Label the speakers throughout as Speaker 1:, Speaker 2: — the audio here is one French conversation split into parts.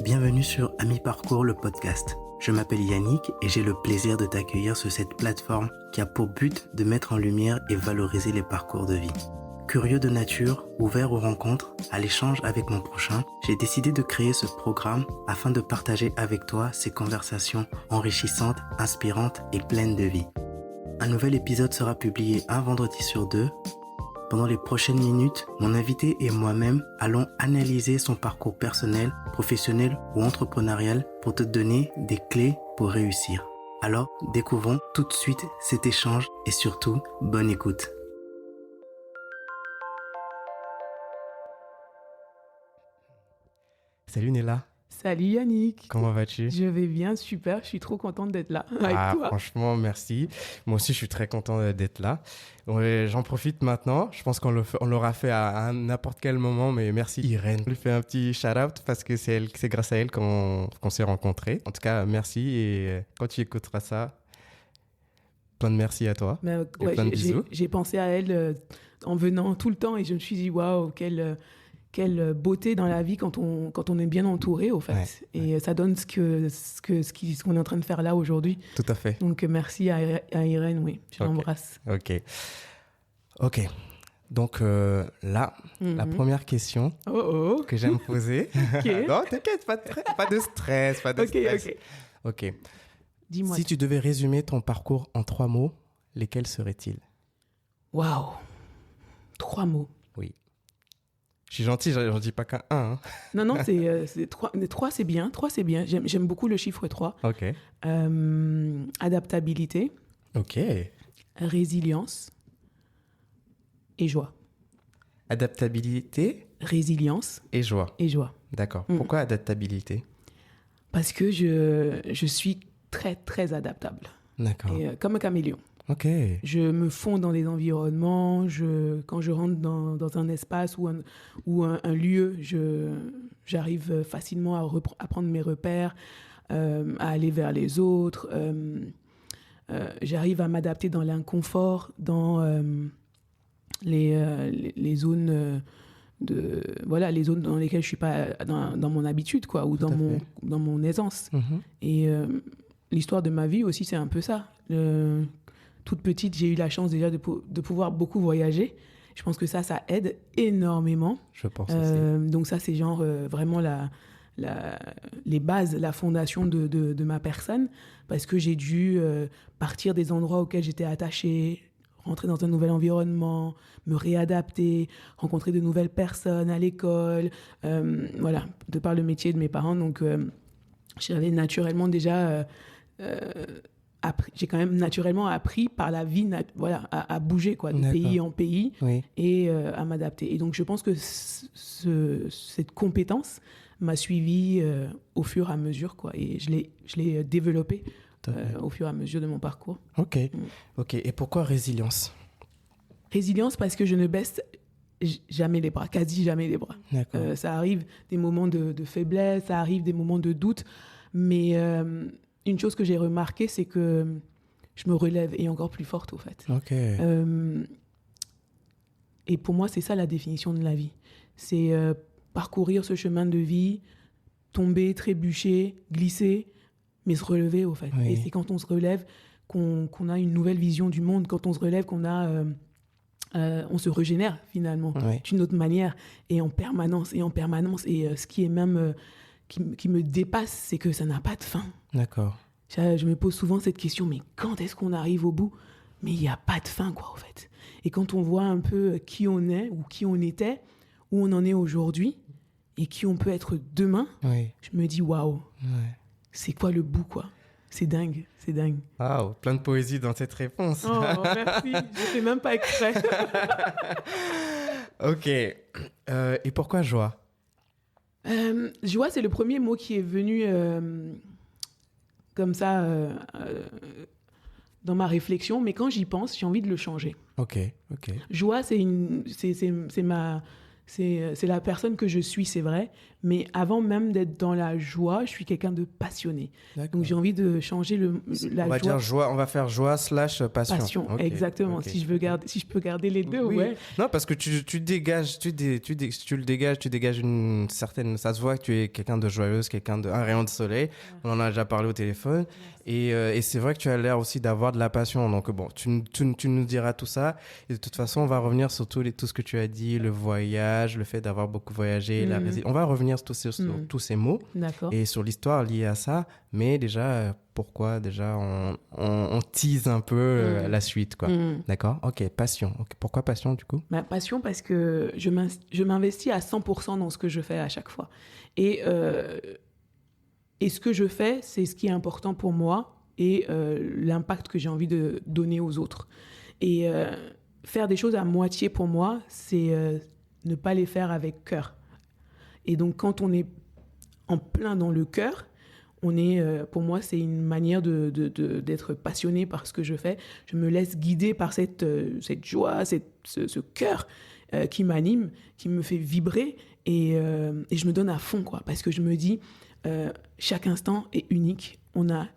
Speaker 1: Bienvenue sur Ami Parcours, le podcast. Je m'appelle Yannick et j'ai le plaisir de t'accueillir sur cette plateforme qui a pour but de mettre en lumière et valoriser les parcours de vie. Curieux de nature, ouvert aux rencontres, à l'échange avec mon prochain, j'ai décidé de créer ce programme afin de partager avec toi ces conversations enrichissantes, inspirantes et pleines de vie. Un nouvel épisode sera publié un vendredi sur deux. Pendant les prochaines minutes, mon invité et moi-même allons analyser son parcours personnel, professionnel ou entrepreneurial pour te donner des clés pour réussir. Alors, découvrons tout de suite cet échange et surtout, bonne écoute.
Speaker 2: Salut Nella.
Speaker 3: Salut Yannick.
Speaker 2: Comment vas-tu?
Speaker 3: Je vais bien, super. Je suis trop contente d'être là avec toi.
Speaker 2: Franchement, merci. Moi aussi, je suis très content d'être là. J'en profite maintenant. Je pense qu'on l'aura fait à n'importe quel moment, mais merci Irène. Je lui fais un petit shout-out parce que c'est grâce à elle qu'on s'est rencontrés. En tout cas, merci et quand tu écouteras ça, plein de merci à toi.
Speaker 3: Mais,
Speaker 2: et plein de bisous.
Speaker 3: J'ai pensé à elle en venant tout le temps et je me suis dit, waouh, quelle beauté dans la vie quand on est bien entouré, au fait.
Speaker 2: Ouais,
Speaker 3: et ça donne ce qu'on est en train de faire là aujourd'hui.
Speaker 2: Tout à fait.
Speaker 3: Donc, merci à Irène, oui. Je l'embrasse.
Speaker 2: Ok. Donc là, la première question que j'aime poser...
Speaker 3: Okay.
Speaker 2: Non, t'inquiète, pas de stress, Ok.
Speaker 3: Dis-moi.
Speaker 2: Si tu devais résumer ton parcours en 3 mots, lesquels seraient-ils?
Speaker 3: Waouh. 3 mots.
Speaker 2: Oui. Je suis gentil, j'en dis pas qu'un. Hein.
Speaker 3: Non, c'est 3. 3, c'est bien. 3, c'est bien. J'aime beaucoup le chiffre 3.
Speaker 2: Ok.
Speaker 3: Adaptabilité.
Speaker 2: Ok.
Speaker 3: Résilience. Et joie.
Speaker 2: Adaptabilité.
Speaker 3: Résilience.
Speaker 2: Et joie.
Speaker 3: Et joie.
Speaker 2: D'accord. Pourquoi adaptabilité?
Speaker 3: Parce que je suis très, très adaptable.
Speaker 2: D'accord.
Speaker 3: Et, comme un caméléon.
Speaker 2: Ok.
Speaker 3: Je me fonds dans les environnements. Quand je rentre dans un espace ou un lieu, j'arrive facilement à prendre mes repères, à aller vers les autres. J'arrive à m'adapter dans l'inconfort, dans les zones les zones dans lesquelles je suis pas dans mon habitude, quoi, ou dans mon aisance. Et l'histoire de ma vie aussi, c'est un peu ça. Toute petite, j'ai eu la chance déjà de pouvoir beaucoup voyager. Je pense que ça aide énormément.
Speaker 2: Je pense aussi.
Speaker 3: Donc ça, c'est genre vraiment les bases, la fondation de ma personne, parce que j'ai dû partir des endroits auxquels j'étais attachée, rentrer dans un nouvel environnement, me réadapter, rencontrer de nouvelles personnes à l'école, de par le métier de mes parents. Donc, j'avais naturellement déjà... j'ai quand même naturellement appris par la vie à bouger, quoi, de pays en pays, oui. Et à m'adapter. Et donc, je pense que cette compétence m'a suivie au fur et à mesure, quoi, et je l'ai développée au fur et à mesure de mon parcours.
Speaker 2: Ok. Et pourquoi résilience?
Speaker 3: Résilience parce que je ne baisse jamais les bras, quasi jamais les bras. Ça arrive des moments de faiblesse, ça arrive des moments de doute, mais une chose que j'ai remarquée, c'est que je me relève et encore plus forte, au fait. Et pour moi, c'est ça la définition de la vie. C'est parcourir ce chemin de vie, tomber, trébucher, glisser, mais se relever, au fait. Oui. Et c'est quand on se relève qu'on a une nouvelle vision du monde, quand on se relève qu'on on se régénère, finalement, d'une autre manière, et en permanence. Et ce qui est même... qui me dépasse, c'est que ça n'a pas de fin.
Speaker 2: D'accord.
Speaker 3: Je me pose souvent cette question, mais quand est-ce qu'on arrive au bout? Mais il n'y a pas de fin, quoi, en fait. Et quand on voit un peu qui on est, ou qui on était, où on en est aujourd'hui, et qui on peut être demain, je me dis, waouh, c'est quoi le bout, quoi? C'est dingue, c'est dingue.
Speaker 2: Waouh, plein de poésie dans cette réponse.
Speaker 3: Oh, merci, je fais même pas exprès.
Speaker 2: Ok. Et pourquoi joie?
Speaker 3: Joie, c'est le premier mot qui est venu comme ça dans ma réflexion, mais quand j'y pense, j'ai envie de le changer.
Speaker 2: Ok.
Speaker 3: Joie, c'est C'est la personne que je suis, c'est vrai. Mais avant même d'être dans la joie, je suis quelqu'un de passionné.
Speaker 2: D'accord.
Speaker 3: Donc j'ai envie de changer la
Speaker 2: On va
Speaker 3: joie.
Speaker 2: dire joie, on va faire joie / passion.
Speaker 3: Passion,
Speaker 2: Ok,
Speaker 3: exactement.
Speaker 2: ok.
Speaker 3: Si je peux garder les deux,
Speaker 2: Oui.
Speaker 3: ouais.
Speaker 2: Non, parce que tu dégages, tu le dégages, tu dégages une certaine. Ça se voit que tu es quelqu'un de joyeuse, un rayon de soleil. On en a déjà parlé au téléphone. Et c'est vrai que tu as l'air aussi d'avoir de la passion. Donc bon, tu nous diras tout ça. Et de toute façon, on va revenir sur tout ce que tu as dit, le voyage, le fait d'avoir beaucoup voyagé, on va revenir sur tous ces mots.
Speaker 3: D'accord.
Speaker 2: Et sur l'histoire liée à ça. Mais déjà, pourquoi déjà on tease un peu la suite, quoi. D'accord. Ok, passion. Okay. Pourquoi passion, du coup?
Speaker 3: Ma passion, parce que je m'investis à 100% dans ce que je fais à chaque fois. Et ce que je fais, c'est ce qui est important pour moi et l'impact que j'ai envie de donner aux autres. Et faire des choses à moitié pour moi, c'est ne pas les faire avec cœur. Et donc, quand on est en plein dans le cœur, pour moi, c'est une manière d'être passionné par ce que je fais. Je me laisse guider par cette joie, ce cœur qui m'anime, qui me fait vibrer. Et je me donne à fond, quoi, parce que je me dis, chaque instant est unique. On n'a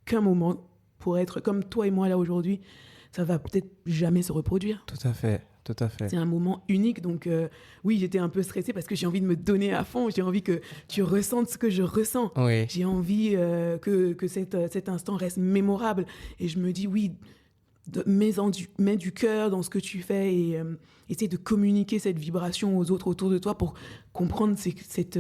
Speaker 3: qu'un moment pour être comme toi et moi là aujourd'hui. Ça va peut-être jamais se reproduire.
Speaker 2: Tout à fait.
Speaker 3: C'est un moment unique. Donc oui, j'étais un peu stressée parce que j'ai envie de me donner à fond. J'ai envie que tu ressentes ce que je ressens.
Speaker 2: Oui.
Speaker 3: J'ai envie que cet instant reste mémorable. Et je me dis, oui, mets du cœur dans ce que tu fais et essaie de communiquer cette vibration aux autres autour de toi pour comprendre cette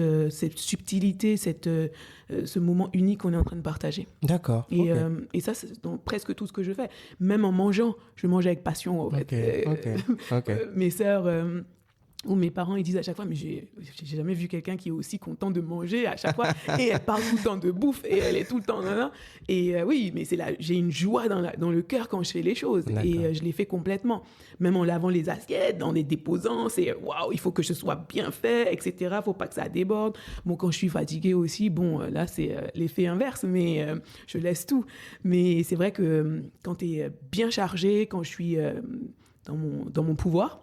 Speaker 3: subtilité, ce moment unique qu'on est en train de partager.
Speaker 2: D'accord.
Speaker 3: Et ça, c'est dans presque tout ce que je fais. Même en mangeant, je mange avec passion. En fait. Mes sœurs ou mes parents, ils disent à chaque fois, mais j'ai jamais vu quelqu'un qui est aussi content de manger à chaque fois. Et elle parle tout le temps de bouffe et elle est tout le temps... Et oui, mais j'ai une joie dans le cœur quand je fais les choses.
Speaker 2: D'accord.
Speaker 3: Et je les fais complètement. Même en lavant les assiettes, en les déposant, c'est waouh, il faut que ce soit bien fait, etc. Faut pas que ça déborde. Bon, quand je suis fatiguée aussi, bon, là, c'est l'effet inverse, mais je laisse tout. Mais c'est vrai que quand tu es bien chargé, quand je suis dans mon pouvoir,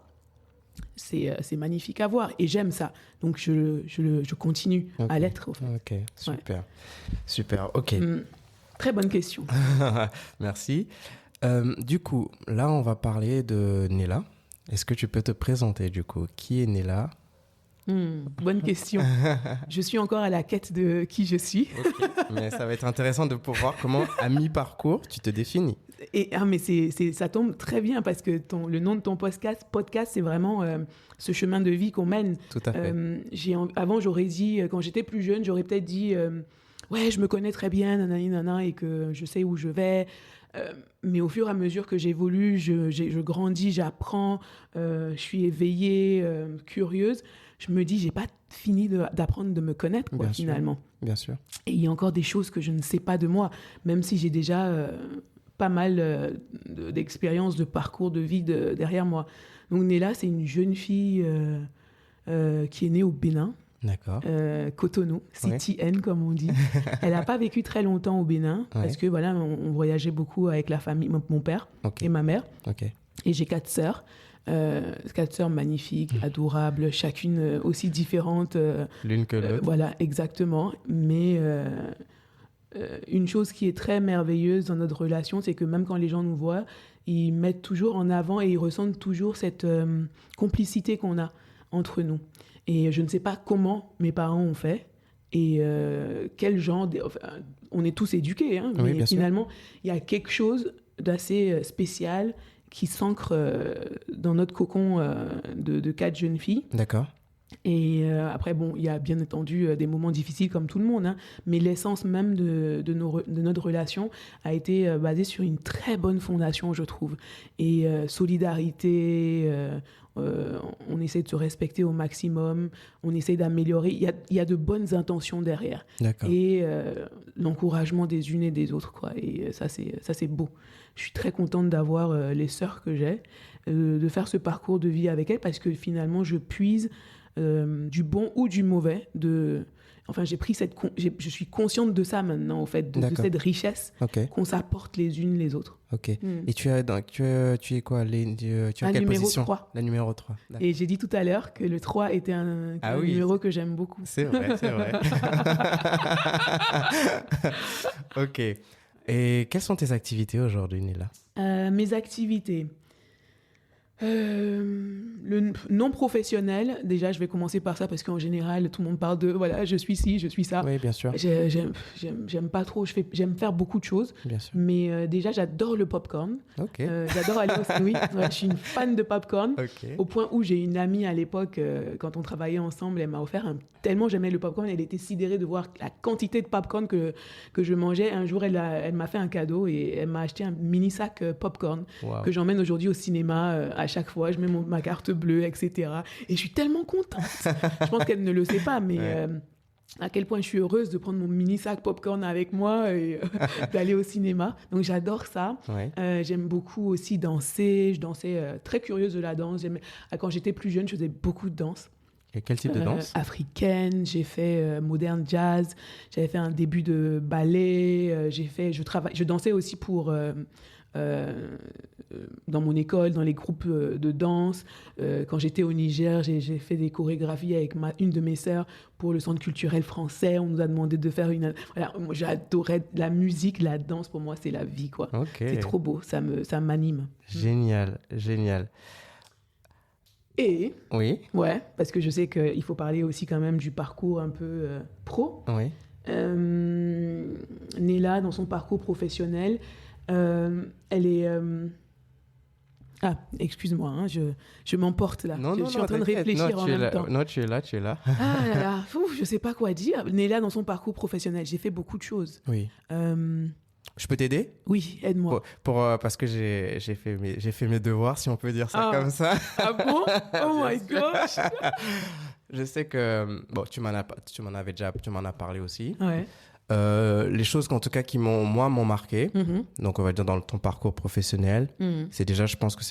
Speaker 3: c'est magnifique à voir et j'aime ça, donc je continue à l'être.
Speaker 2: Ok, super, ouais. Super, ok.
Speaker 3: Très bonne question.
Speaker 2: Merci. Du coup, là on va parler de Nella. Est-ce que tu peux te présenter du coup? Qui est Nella?
Speaker 3: Bonne question. Je suis encore à la quête de qui je suis.
Speaker 2: Okay. Mais ça va être intéressant de pouvoir comment, à mi-parcours, tu te définis.
Speaker 3: Mais ça tombe très bien parce que le nom de ton podcast, c'est vraiment ce chemin de vie qu'on mène.
Speaker 2: Tout à fait.
Speaker 3: Avant, j'aurais dit, quand j'étais plus jeune, j'aurais peut-être dit ouais, je me connais très bien, nanani, nana, et que je sais où je vais. Mais au fur et à mesure que j'évolue, je grandis, j'apprends, je suis éveillée, curieuse. Je me dis, j'ai pas fini d'apprendre de me connaître, quoi, finalement.
Speaker 2: Bien sûr.
Speaker 3: Et il y a encore des choses que je ne sais pas de moi, même si j'ai déjà pas mal d'expériences, de parcours de vie derrière moi. Donc Nella, c'est une jeune fille qui est née au Bénin.
Speaker 2: D'accord.
Speaker 3: Cotonou, CTN comme on dit. Elle n'a pas vécu très longtemps au Bénin parce que voilà, on voyageait beaucoup avec la famille, mon père et ma mère. Et j'ai 4 sœurs. 4 sœurs magnifiques, adorables, chacune aussi différente.
Speaker 2: L'une que l'autre.
Speaker 3: Voilà, exactement. Mais une chose qui est très merveilleuse dans notre relation, c'est que même quand les gens nous voient, ils mettent toujours en avant et ils ressentent toujours cette complicité qu'on a entre nous. Et je ne sais pas comment mes parents ont fait et quel genre... on est tous éduqués, hein, mais finalement, il y a quelque chose d'assez spécial qui s'ancre dans notre cocon de 4 jeunes filles.
Speaker 2: D'accord.
Speaker 3: Et après, bon, il y a bien entendu des moments difficiles comme tout le monde, hein, mais l'essence même de notre relation a été basée sur une très bonne fondation, je trouve. Et solidarité, on essaie de se respecter au maximum, on essaie d'améliorer. Il y a de bonnes intentions derrière.
Speaker 2: D'accord.
Speaker 3: Et l'encouragement des unes et des autres, quoi. Et ça, c'est beau. Je suis très contente d'avoir les sœurs que j'ai, de faire ce parcours de vie avec elles, parce que finalement, je puise du bon ou du mauvais Enfin, je suis consciente de ça maintenant, en fait, de cette richesse qu'on s'apporte les unes les autres.
Speaker 2: Ok. Et tu es quoi tu as quelle
Speaker 3: numéro
Speaker 2: position?
Speaker 3: 3.
Speaker 2: La numéro 3.
Speaker 3: Et j'ai dit tout à l'heure que le 3 était un numéro que j'aime beaucoup.
Speaker 2: C'est vrai. Ok. Et quelles sont tes activités aujourd'hui, Nela?
Speaker 3: Mes activités. Le non professionnel, déjà je vais commencer par ça parce qu'en général tout le monde parle de voilà, je suis ci, je suis ça.
Speaker 2: Oui, bien sûr.
Speaker 3: J'aime pas trop, j'aime faire beaucoup de choses,
Speaker 2: bien sûr.
Speaker 3: Mais déjà j'adore le popcorn. J'adore aller je suis une fan de popcorn, au point où j'ai une amie à l'époque, quand on travaillait ensemble, elle m'a offert tellement j'aimais le popcorn, elle était sidérée de voir la quantité de popcorn que je mangeais. Un jour elle m'a fait un cadeau et elle m'a acheté un mini sac popcorn que j'emmène aujourd'hui au cinéma. À chaque fois, je mets ma carte bleue, etc. Et je suis tellement contente. Je pense qu'elle ne le sait pas, mais à quel point je suis heureuse de prendre mon mini sac popcorn avec moi et d'aller au cinéma. Donc, j'adore ça. J'aime beaucoup aussi danser. Je dansais, très curieuse de la danse. Quand j'étais plus jeune, je faisais beaucoup de danse.
Speaker 2: Et quel type de danse?
Speaker 3: Africaine, j'ai fait moderne jazz, j'avais fait un début de ballet, je dansais aussi pour... dans mon école, dans les groupes de danse. Quand j'étais au Niger, j'ai fait des chorégraphies avec une de mes sœurs pour le Centre culturel français. On nous a demandé de faire Voilà, moi, j'adorais la musique, la danse. Pour moi, c'est la vie, quoi. C'est trop beau, ça m'anime.
Speaker 2: Génial.
Speaker 3: Et...
Speaker 2: Oui.
Speaker 3: Ouais, parce que je sais qu'il faut parler aussi quand même du parcours un peu pro.
Speaker 2: Oui.
Speaker 3: Nela, dans son parcours professionnel, elle est... Ah, excuse-moi, hein, je m'emporte là. Je suis en train de réfléchir en même temps.
Speaker 2: Non, tu es là.
Speaker 3: Ah là là, je sais pas quoi dire. Nela, dans son parcours professionnel, j'ai fait beaucoup de choses.
Speaker 2: Oui. Je peux t'aider?
Speaker 3: Oui, aide-moi.
Speaker 2: Parce que j'ai fait mes devoirs, si on peut dire ça comme ça.
Speaker 3: Ah bon? Oh my gosh!
Speaker 2: Je sais que... Bon, tu m'en as parlé aussi.
Speaker 3: Ouais.
Speaker 2: Les choses en tout cas qui m'ont marqué, donc on va dire dans ton parcours professionnel, c'est déjà, je pense que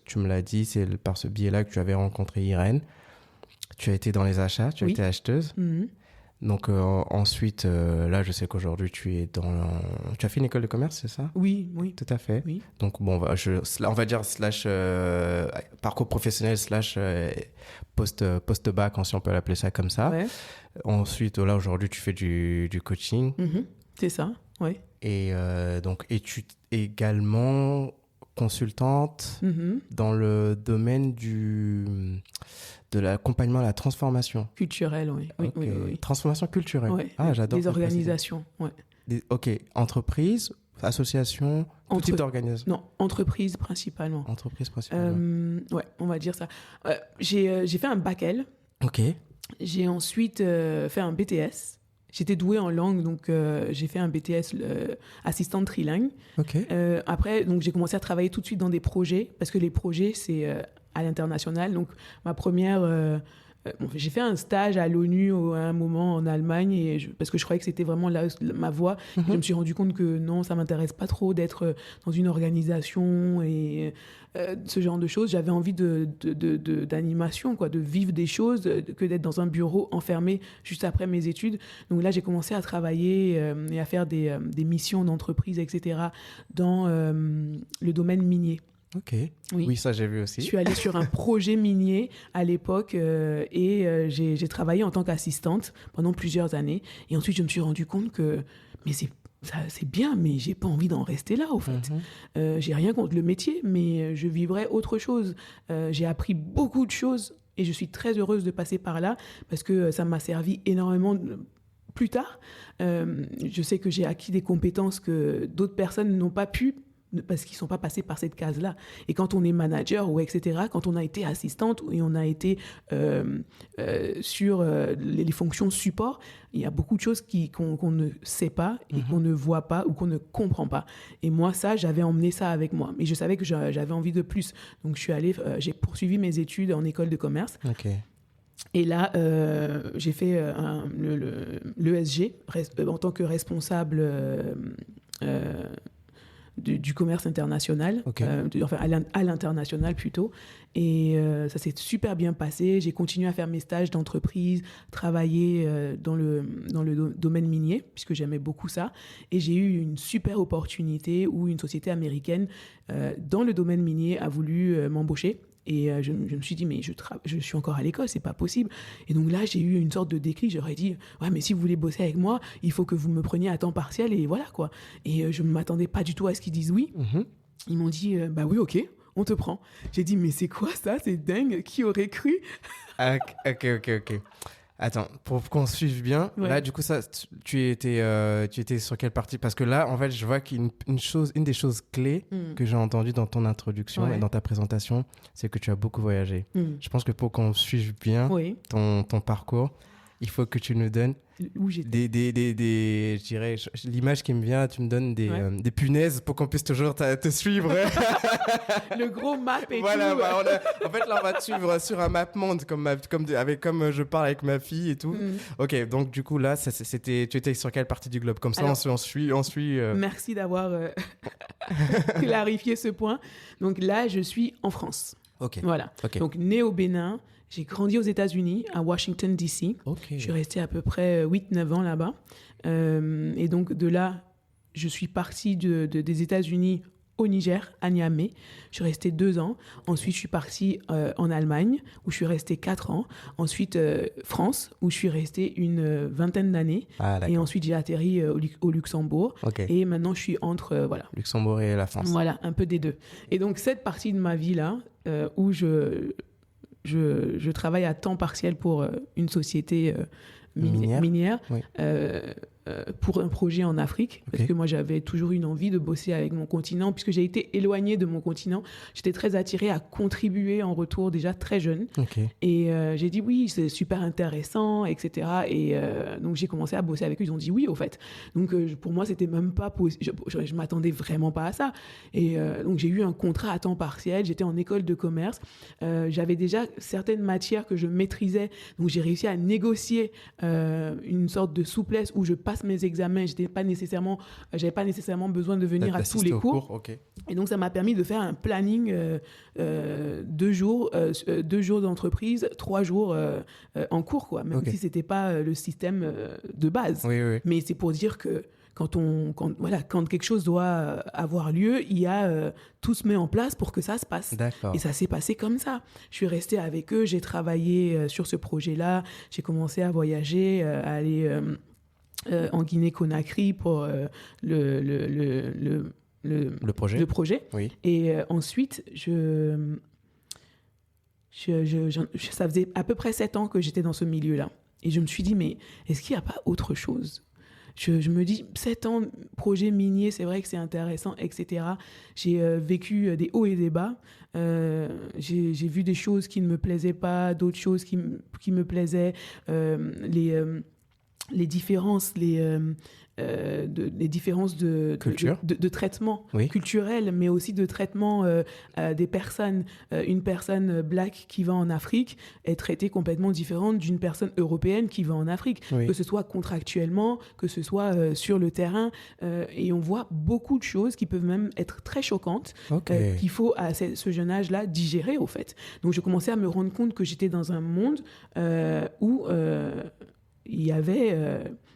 Speaker 2: tu me l'as dit, c'est par ce biais-là que tu avais rencontré Irène. Tu as été dans les achats, tu as été acheteuse. Donc ensuite, là je sais qu'aujourd'hui tu as fait une école de commerce, c'est ça?
Speaker 3: Oui.
Speaker 2: Tout à fait.
Speaker 3: Oui.
Speaker 2: Donc bon, on va dire / parcours professionnel / post-bac, si on peut l'appeler ça comme ça.
Speaker 3: Ouais.
Speaker 2: Ensuite, là aujourd'hui tu fais du coaching.
Speaker 3: C'est ça, oui.
Speaker 2: Et tu es également consultante dans le domaine de l'accompagnement à la transformation.
Speaker 3: Culturelle, oui. Oui.
Speaker 2: Transformation culturelle.
Speaker 3: Ouais.
Speaker 2: Ah, j'adore.
Speaker 3: Des organisations, oui.
Speaker 2: Entreprise, association, tout type d'organisation.
Speaker 3: Non, entreprise principalement. Ouais, on va dire ça. J'ai fait un bac L.
Speaker 2: Ok.
Speaker 3: J'ai ensuite fait un BTS. J'étais douée en langue, donc j'ai fait un BTS assistante trilingue.
Speaker 2: Ok.
Speaker 3: Après, donc, j'ai commencé à travailler tout de suite dans des projets, parce que les projets, c'est à l'international. Donc, ma première... j'ai fait un stage à l'ONU à un moment en Allemagne, parce que je croyais que c'était vraiment ma voie. Je me suis rendu compte que non, ça ne m'intéresse pas trop d'être dans une organisation et ce genre de choses. J'avais envie d'animation, quoi, de vivre des choses, que d'être dans un bureau enfermé juste après mes études. Donc là, j'ai commencé à travailler et à faire des missions d'entreprise, etc., dans le domaine minier.
Speaker 2: Ok. Oui, ça j'ai vu aussi.
Speaker 3: Je suis allée sur un projet minier à l'époque et j'ai travaillé en tant qu'assistante pendant plusieurs années. Et ensuite, je me suis rendu compte que c'est bien, mais j'ai pas envie d'en rester là, au fait. J'ai rien contre le métier, mais je vivrais autre chose. J'ai appris beaucoup de choses et je suis très heureuse de passer par là parce que ça m'a servi énormément plus tard. Je sais que j'ai acquis des compétences que d'autres personnes n'ont pas pu, parce qu'ils ne sont pas passés par cette case-là. Et quand on est manager ou etc., quand on a été assistante et on a été sur les fonctions support, il y a beaucoup de choses qu'on ne sait pas et qu'on ne voit pas ou qu'on ne comprend pas. Et moi, j'avais emmené ça avec moi. Mais je savais que j'avais envie de plus. Donc, j'ai poursuivi mes études en école de commerce.
Speaker 2: Ok.
Speaker 3: Et là, j'ai fait l'ESG en tant que responsable du commerce international, enfin à l'international plutôt. Et ça s'est super bien passé. J'ai continué à faire mes stages d'entreprise, travailler dans le domaine minier, puisque j'aimais beaucoup ça. Et j'ai eu une super opportunité où une société américaine dans le domaine minier a voulu m'embaucher. Et je me suis dit, mais je suis encore à l'école, c'est pas possible. Et donc là, j'ai eu une sorte de déclic. J'aurais dit, ouais, mais si vous voulez bosser avec moi, il faut que vous me preniez à temps partiel. Et voilà, quoi. Et je ne m'attendais pas du tout à ce qu'ils disent oui. Ils m'ont dit, bah oui, ok, on te prend. J'ai dit, mais c'est quoi ça? C'est dingue. Qui aurait cru?
Speaker 2: Ok. Attends, pour qu'on suive bien, là, du coup, ça, tu étais sur quelle partie? Parce que là, en fait, je vois qu'une des choses clés que j'ai entendues dans ton introduction et dans ta présentation, c'est que tu as beaucoup voyagé. Je pense que pour qu'on suive bien ton parcours, il faut que tu nous donnes
Speaker 3: où j'étais.
Speaker 2: Je dirais, l'image qui me vient, tu me donnes des punaises pour qu'on puisse toujours te suivre.
Speaker 3: Le gros map et
Speaker 2: voilà,
Speaker 3: tout.
Speaker 2: Bah, en fait, là, on va te suivre sur un map monde, comme je parle avec ma fille et tout. Ok, donc du coup, là, tu étais sur quelle partie du globe? Comme ça, on suit.
Speaker 3: Merci d'avoir clarifié ce point. Donc là, je suis en France.
Speaker 2: Ok.
Speaker 3: Voilà.
Speaker 2: Okay.
Speaker 3: Donc, né au Bénin. J'ai grandi aux États-Unis, à Washington, D.C. Je suis restée à peu près 8-9 ans là-bas. Et donc, de là, je suis partie des États-Unis au Niger, à Niamey. Je suis restée 2 ans. Ensuite, je suis partie en Allemagne, où je suis restée 4 ans. Ensuite, France, où je suis restée une vingtaine d'années. Et ensuite, j'ai atterri au Luxembourg. Et maintenant, je suis entre...
Speaker 2: Luxembourg et la France.
Speaker 3: Voilà, un peu des deux. Et donc, cette partie de ma vie-là, où je travaille à temps partiel pour une société minière pour un projet en Afrique, parce que moi j'avais toujours une envie de bosser avec mon continent, puisque j'ai été éloignée de mon continent. J'étais très attirée à contribuer en retour déjà très jeune. Et j'ai dit oui, c'est super intéressant, etc. Et donc j'ai commencé à bosser avec eux. Ils ont dit oui, au fait. Donc pour moi, c'était même pas possible. Je m'attendais vraiment pas à ça. Et donc j'ai eu un contrat à temps partiel. J'étais en école de commerce. J'avais déjà certaines matières que je maîtrisais. Donc j'ai réussi à négocier une sorte de souplesse où je passe mes examens. J'avais pas nécessairement besoin de venir à tous les cours. Et donc ça m'a permis de faire un planning 2 jours d'entreprise, 3 jours en cours, quoi. Même si c'était pas le système de base. Mais c'est pour dire que quand quelque chose doit avoir lieu, il y a tout se met en place pour que ça se passe. Et ça s'est passé comme ça. Je suis restée avec eux, j'ai travaillé sur ce projet-là, j'ai commencé à voyager, à aller en Guinée-Conakry pour le projet. Et ensuite, ça faisait à peu près 7 ans que j'étais dans ce milieu-là. Et je me suis dit, mais est-ce qu'il n'y a pas autre chose ? Je me dis, 7 ans, projet minier, c'est vrai que c'est intéressant, etc. J'ai vécu des hauts et des bas. J'ai vu des choses qui ne me plaisaient pas, d'autres choses qui me plaisaient. Les différences, les différences de traitement culturel, mais aussi de traitement des personnes. Une personne black qui va en Afrique est traitée complètement différente d'une personne européenne qui va en Afrique, que ce soit contractuellement, que ce soit sur le terrain. Et on voit beaucoup de choses qui peuvent même être très choquantes, qu'il faut à ce jeune âge-là digérer, au fait. Donc je commençais à me rendre compte que j'étais dans un monde où il y avait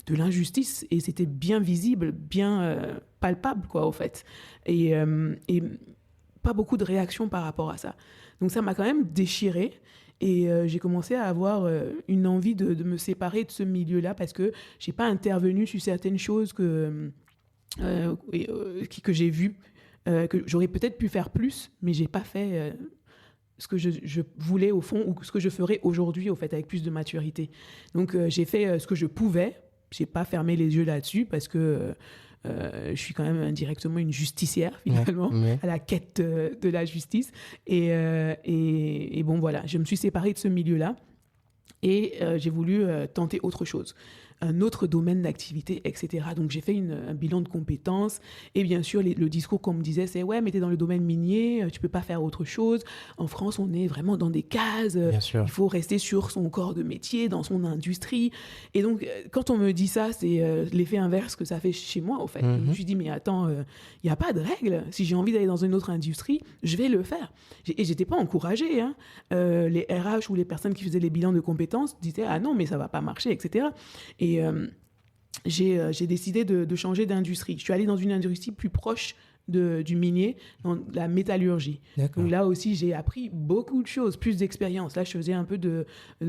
Speaker 3: de l'injustice et c'était bien visible, bien palpable, quoi, au fait. Et pas beaucoup de réactions par rapport à ça. Donc ça m'a quand même déchirée et j'ai commencé à avoir une envie de me séparer de ce milieu-là parce que j'ai pas intervenu sur certaines choses que j'ai vues, que j'aurais peut-être pu faire plus, mais j'ai pas fait... ce que je voulais au fond ou ce que je ferais aujourd'hui au fait avec plus de maturité. Donc j'ai fait ce que je pouvais, j'ai pas fermé les yeux là-dessus parce que je suis quand même indirectement une justicière finalement à la quête de la justice et bon voilà, je me suis séparée de ce milieu-là et j'ai voulu tenter autre chose. un autre domaine d'activité, etc. Donc, j'ai fait un bilan de compétences. Et bien sûr, le discours qu'on me disait, c'est « Ouais, mais t'es dans le domaine minier, tu peux pas faire autre chose. En France, on est vraiment dans des cases. Il faut rester sur son corps de métier, dans son industrie. » Et donc, quand on me dit ça, c'est l'effet inverse que ça fait chez moi, au fait. Je me suis dit « Mais attends, il n'y a pas de règle. Si j'ai envie d'aller dans une autre industrie, je vais le faire. » Et j'étais pas encouragée. Hein. Les RH ou les personnes qui faisaient les bilans de compétences disaient « Ah non, mais ça va pas marcher, etc. » Et j'ai décidé de changer d'industrie. Je suis allée dans une industrie plus proche du minier, dans la métallurgie. Donc là aussi, j'ai appris beaucoup de choses, plus d'expérience. Là, je faisais un peu de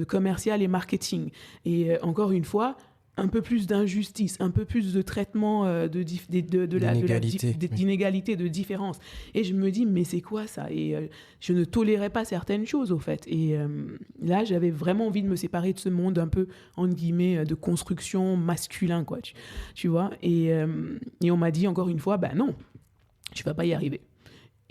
Speaker 3: commercial et marketing. Et encore une fois, un peu plus d'injustice, un peu plus de traitement d'inégalité, de différence. Et je me dis, mais c'est quoi ça? Et je ne tolérais pas certaines choses, au fait. Et là, j'avais vraiment envie de me séparer de ce monde un peu, entre guillemets, de construction masculin, quoi, tu vois. Et on m'a dit encore une fois, bah non, tu vas pas y arriver.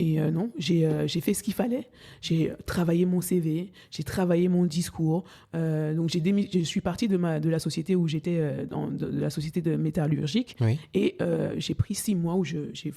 Speaker 3: Et non, j'ai fait ce qu'il fallait. J'ai travaillé mon CV, j'ai travaillé mon discours. Donc, je suis partie de la société où j'étais, de la société de métallurgique. Oui. Et j'ai pris 6 mois où j'ai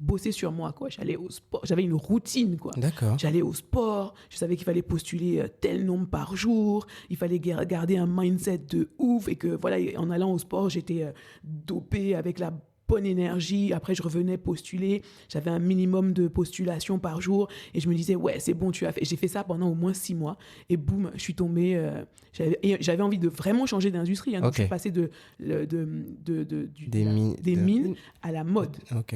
Speaker 3: bossé sur moi, quoi. J'allais au sport, j'avais une routine, quoi.
Speaker 2: D'accord.
Speaker 3: J'allais au sport, je savais qu'il fallait postuler tel nombre par jour, il fallait garder un mindset de ouf, et que, voilà, en allant au sport, j'étais dopée avec la bonne énergie. Après, je revenais postuler. J'avais un minimum de postulations par jour. Et je me disais, ouais, c'est bon, tu as fait. J'ai fait ça pendant au moins 6 mois. Et boum, je suis tombée. J'avais envie de vraiment changer d'industrie. Hein, donc, je suis passée des mines à la mode.
Speaker 2: Ok.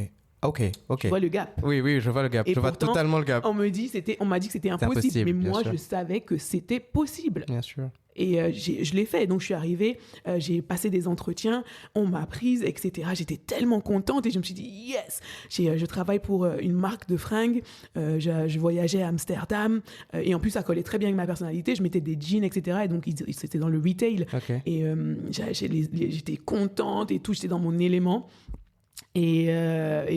Speaker 3: Tu vois le gap.
Speaker 2: Oui, je vois le gap. Je vois totalement le gap.
Speaker 3: On m'a dit que c'était impossible. Mais moi, je savais que c'était possible.
Speaker 2: Bien sûr.
Speaker 3: Et je l'ai fait. Donc, je suis arrivée, j'ai passé des entretiens, on m'a prise, etc. J'étais tellement contente et je me suis dit, yes! Je travaille pour une marque de fringues. Je voyageais à Amsterdam. Et en plus, ça collait très bien avec ma personnalité. Je mettais des jeans, etc. Et donc, c'était dans le retail. Okay. Et j'étais contente et tout. J'étais dans mon élément. Et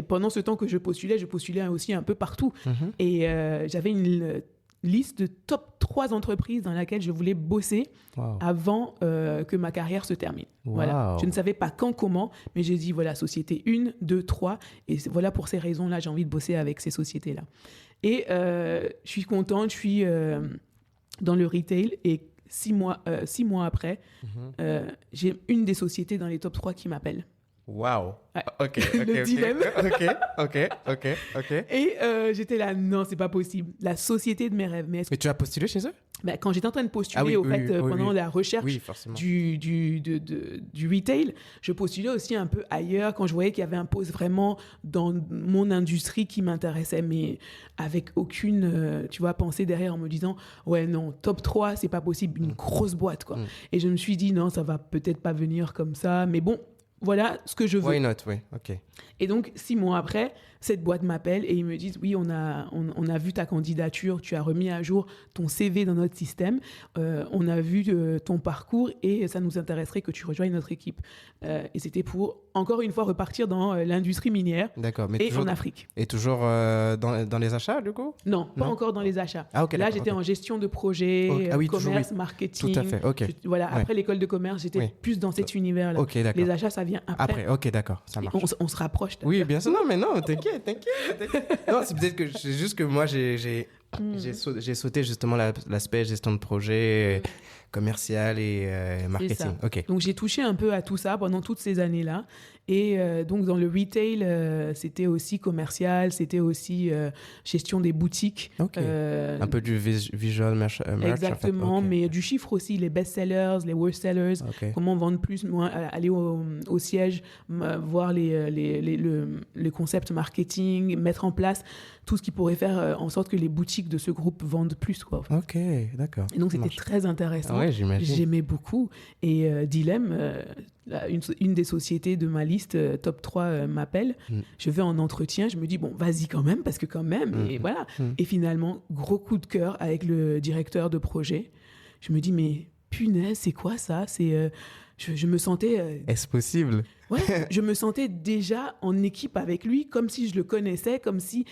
Speaker 3: pendant ce temps que je postulais aussi un peu partout. Et j'avais une liste de top 3 entreprises dans laquelle je voulais bosser avant que ma carrière se termine. Voilà. Je ne savais pas quand, comment, mais j'ai dit, voilà, société 1, 2, 3. Et voilà, pour ces raisons-là, j'ai envie de bosser avec ces sociétés-là. Et je suis contente, je suis dans le retail et 6 mois après, j'ai une des sociétés dans les top 3 qui m'appelle.
Speaker 2: Waouh.
Speaker 3: Ouais.
Speaker 2: Ok.
Speaker 3: Le dilemme.
Speaker 2: Ok.
Speaker 3: Et j'étais là, non, c'est pas possible. La société de mes rêves. Mais
Speaker 2: tu as postulé chez eux?
Speaker 3: Quand j'étais en train de postuler, pendant la recherche du retail, je postulais aussi un peu ailleurs quand je voyais qu'il y avait un poste vraiment dans mon industrie qui m'intéressait, mais avec aucune, pensée derrière en me disant, ouais, non, top 3, c'est pas possible, une grosse boîte, quoi. Et je me suis dit, non, ça va peut-être pas venir comme ça, mais bon, voilà ce que je veux.
Speaker 2: Why not, oui, ok.
Speaker 3: Et donc, 6 mois après, cette boîte m'appelle et ils me disent, oui, on a vu ta candidature, tu as remis à jour ton CV dans notre système, on a vu ton parcours et ça nous intéresserait que tu rejoignes notre équipe. Et c'était pour, encore une fois, repartir dans l'industrie minière.
Speaker 2: D'accord, mais
Speaker 3: et
Speaker 2: toujours,
Speaker 3: en Afrique.
Speaker 2: Et toujours dans les achats, du coup?
Speaker 3: Non, pas encore dans les achats.
Speaker 2: Ah, okay,
Speaker 3: là, j'étais en gestion de projet, commerce, marketing.
Speaker 2: Tout à fait, ok.
Speaker 3: Après l'école de commerce, j'étais plus dans cet univers-là.
Speaker 2: Ok, d'accord.
Speaker 3: Les achats, ça vient après.
Speaker 2: Ok, d'accord, ça marche.
Speaker 3: On se rapproche.
Speaker 2: Oui, bien sûr. Non, mais non, t'inquiète. Non, c'est peut-être que c'est juste que moi, j'ai sauté justement l'aspect gestion de projet, commercial et marketing. Okay.
Speaker 3: Donc, j'ai touché un peu à tout ça pendant toutes ces années-là. Et donc, dans le retail, c'était aussi commercial, c'était aussi gestion des boutiques.
Speaker 2: Okay. Un peu du visual merch.
Speaker 3: Exactement,
Speaker 2: en fait.
Speaker 3: Mais du chiffre aussi, les best-sellers, les worst-sellers, comment vendre plus, moins, aller au siège, voir les concepts marketing, mettre en place tout ce qui pourrait faire en sorte que les boutiques de ce groupe vendent plus, quoi.
Speaker 2: Ok, d'accord.
Speaker 3: Et donc, c'était très intéressant.
Speaker 2: Ouais, j'imagine.
Speaker 3: J'aimais beaucoup. Et Dilemme, une des sociétés de ma liste, top 3, m'appelle. Je vais en entretien. Je me dis, bon, vas-y quand même, parce que quand même. Et voilà. Et finalement, gros coup de cœur avec le directeur de projet. Je me dis, mais punaise, c'est quoi ça? Je me sentais...
Speaker 2: Est-ce possible?
Speaker 3: Ouais, je me sentais déjà en équipe avec lui, comme si je le connaissais, comme si...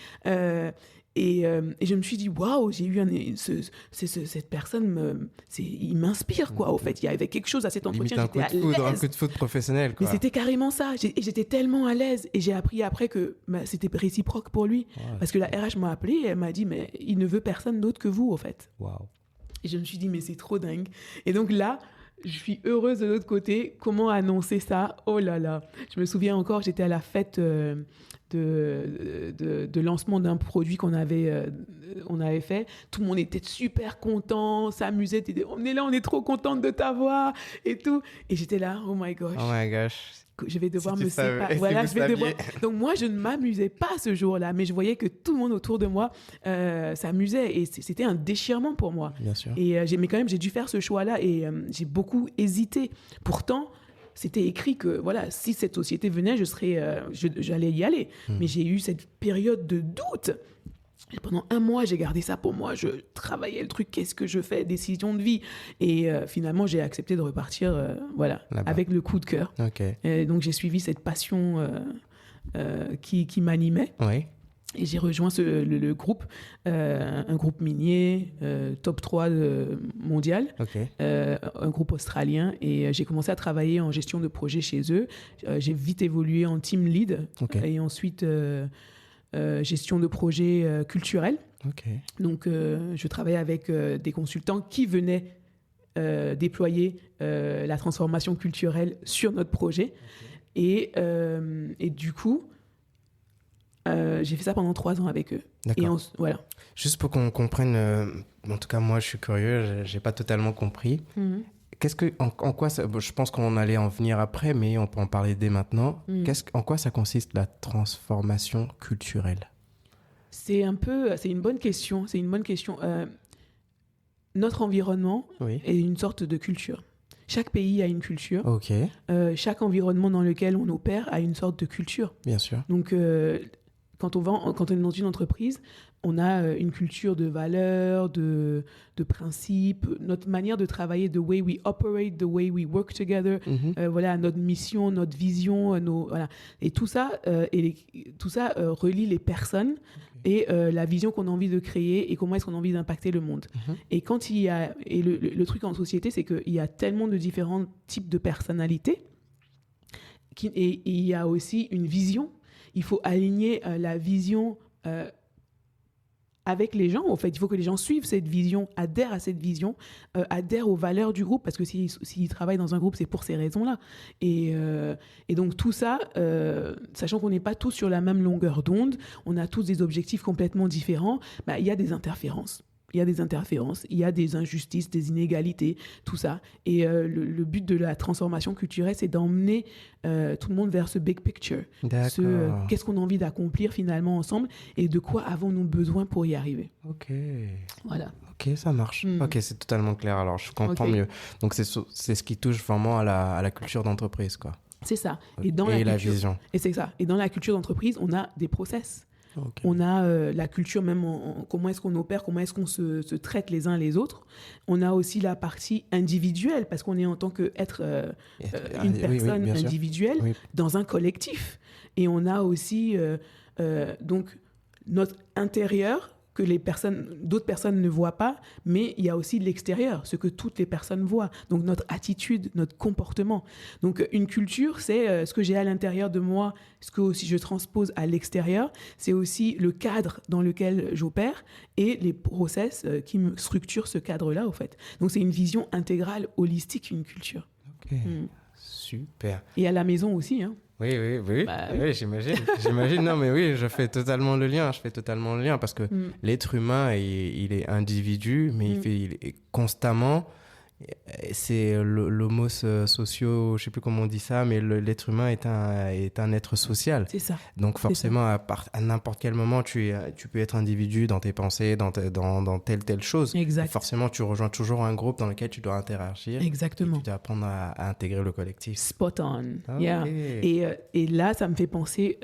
Speaker 3: Et je me suis dit, waouh, j'ai eu cette personne, il m'inspire, quoi. Au fait, il y avait quelque chose à cet entretien.
Speaker 2: Limite un coup de foudre professionnel, quoi.
Speaker 3: Mais c'était carrément ça. Et j'étais tellement à l'aise. Et j'ai appris après que c'était réciproque pour lui.
Speaker 2: Ouais.
Speaker 3: Parce que la RH m'a appelé et elle m'a dit, mais il ne veut personne d'autre que vous, au fait.
Speaker 2: Waouh.
Speaker 3: Et je me suis dit, mais c'est trop dingue. Et donc là, je suis heureuse de l'autre côté. Comment annoncer ça? Oh là là. Je me souviens encore, j'étais à la fête de lancement d'un produit qu'on avait fait. Tout le monde était super content, s'amusait. On est là, on est trop contente de t'avoir et tout. Et j'étais là, oh my gosh.
Speaker 2: Oh my gosh.
Speaker 3: Je vais devoir
Speaker 2: Si
Speaker 3: me séparer. Voilà, je vais devoir. Donc moi, je ne m'amusais pas ce jour-là, mais je voyais que tout le monde autour de moi s'amusait et c'était un déchirement pour moi.
Speaker 2: Bien sûr.
Speaker 3: Et mais quand même, j'ai dû faire ce choix-là et j'ai beaucoup hésité. Pourtant, c'était écrit que voilà, si cette société venait, j'allais y aller. Mais j'ai eu cette période de doute. Et pendant 1 mois, j'ai gardé ça pour moi. Je travaillais le truc, qu'est-ce que je fais, décision de vie. Et finalement, j'ai accepté de repartir
Speaker 2: Là-bas.
Speaker 3: avec le coup de cœur.
Speaker 2: Ok.
Speaker 3: Et donc, j'ai suivi cette passion qui m'animait.
Speaker 2: Oui.
Speaker 3: Et j'ai rejoint le groupe, un groupe minier, top 3 mondial,
Speaker 2: Ok.
Speaker 3: un groupe australien. Et j'ai commencé à travailler en gestion de projet chez eux. J'ai vite évolué en team lead.
Speaker 2: Ok.
Speaker 3: Et ensuite, gestion de projet culturel.
Speaker 2: Ok.
Speaker 3: Donc, je travaillais avec des consultants qui venaient déployer la transformation culturelle sur notre projet. Et du coup, j'ai fait ça pendant 3 ans avec eux.
Speaker 2: D'accord.
Speaker 3: Et voilà.
Speaker 2: Juste pour qu'on comprenne, en tout cas moi je suis curieux, j'ai pas totalement compris. En quoi ça, je pense qu'on allait en venir après, mais on peut en parler dès maintenant. En quoi ça consiste la transformation culturelle?
Speaker 3: C'est une bonne question. C'est une bonne question. Notre environnement
Speaker 2: Oui.
Speaker 3: est une sorte de culture. Chaque pays a une culture.
Speaker 2: Ok.
Speaker 3: Chaque environnement dans lequel on opère a une sorte de culture.
Speaker 2: Bien sûr.
Speaker 3: Donc, quand on est dans une entreprise, on a une culture de valeurs, de principes, notre manière de travailler, the way we operate, the way we work together, voilà, notre mission, notre vision, voilà. Et tout ça, relie les personnes et la vision qu'on a envie de créer et comment est-ce qu'on a envie d'impacter le monde. Et quand le truc en société, c'est qu'il y a tellement de différents types de personnalités et il y a aussi une vision. Il faut aligner la vision avec les gens. En fait, il faut que les gens suivent cette vision, adhèrent à cette vision, adhèrent aux valeurs du groupe, parce que s'ils travaillent dans un groupe, c'est pour ces raisons-là. Et donc tout ça, sachant qu'on n'est pas tous sur la même longueur d'onde, on a tous des objectifs complètement différents, il y a des interférences. Il y a des injustices, des inégalités, tout ça. Et le but de la transformation culturelle, c'est d'emmener tout le monde vers ce big picture.
Speaker 2: D'accord.
Speaker 3: Qu'est-ce qu'on a envie d'accomplir finalement ensemble et de quoi avons-nous besoin pour y arriver.
Speaker 2: Ok.
Speaker 3: Voilà.
Speaker 2: Ok, ça marche. Ok, c'est totalement clair. Alors, je comprends mieux. Donc, c'est ce qui touche vraiment à la culture d'entreprise, quoi.
Speaker 3: C'est ça.
Speaker 2: Et la vision.
Speaker 3: Et c'est ça. Et dans la culture d'entreprise, on a des process. Okay. On a la culture même comment est-ce qu'on opère, comment est-ce qu'on se traite les uns les autres. On a aussi la partie individuelle parce qu'on est en tant qu'être une personne individuelle dans un collectif. Et on a aussi donc notre intérieur que d'autres personnes ne voient pas, mais il y a aussi l'extérieur, ce que toutes les personnes voient. Donc notre attitude, notre comportement. Donc une culture, c'est ce que j'ai à l'intérieur de moi, ce que aussi je transpose à l'extérieur. C'est aussi le cadre dans lequel j'opère et les process qui me structurent ce cadre-là, au fait. Donc c'est une vision intégrale, holistique, une culture.
Speaker 2: Ok, super.
Speaker 3: Et à la maison aussi, hein.
Speaker 2: Oui, j'imagine. Non, mais oui, je fais totalement le lien parce que l'être humain, il est individu, mais il est constamment, c'est l'homo socio, je sais plus comment on dit ça, mais l'être humain est un être social.
Speaker 3: C'est ça.
Speaker 2: Donc forcément, à n'importe quel moment, tu peux être individu dans tes pensées, dans telle chose.
Speaker 3: Exact.
Speaker 2: Et forcément, tu rejoins toujours un groupe dans lequel tu dois interagir.
Speaker 3: Exactement.
Speaker 2: Et tu dois apprendre à intégrer le collectif.
Speaker 3: Spot on.
Speaker 2: Okay.
Speaker 3: Yeah. Et là, ça me fait penser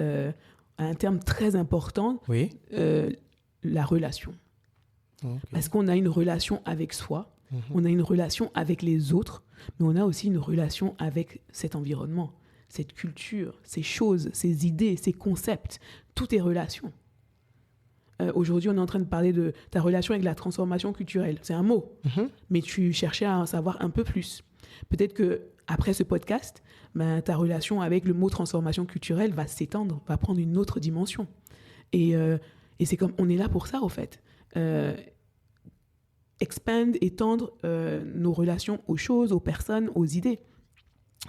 Speaker 3: à un terme très important, la relation. Okay. Parce qu'on a une relation avec soi, on a une relation avec les autres, mais on a aussi une relation avec cet environnement, cette culture, ces choses, ces idées, ces concepts. Tout est relation. Aujourd'hui, on est en train de parler de ta relation avec la transformation culturelle. C'est un mot, mais tu cherchais à en savoir un peu plus. Peut-être qu'après ce podcast, ta relation avec le mot transformation culturelle va s'étendre, va prendre une autre dimension. Et c'est comme, on est là pour ça, au fait. Expand, étendre nos relations aux choses, aux personnes, aux idées,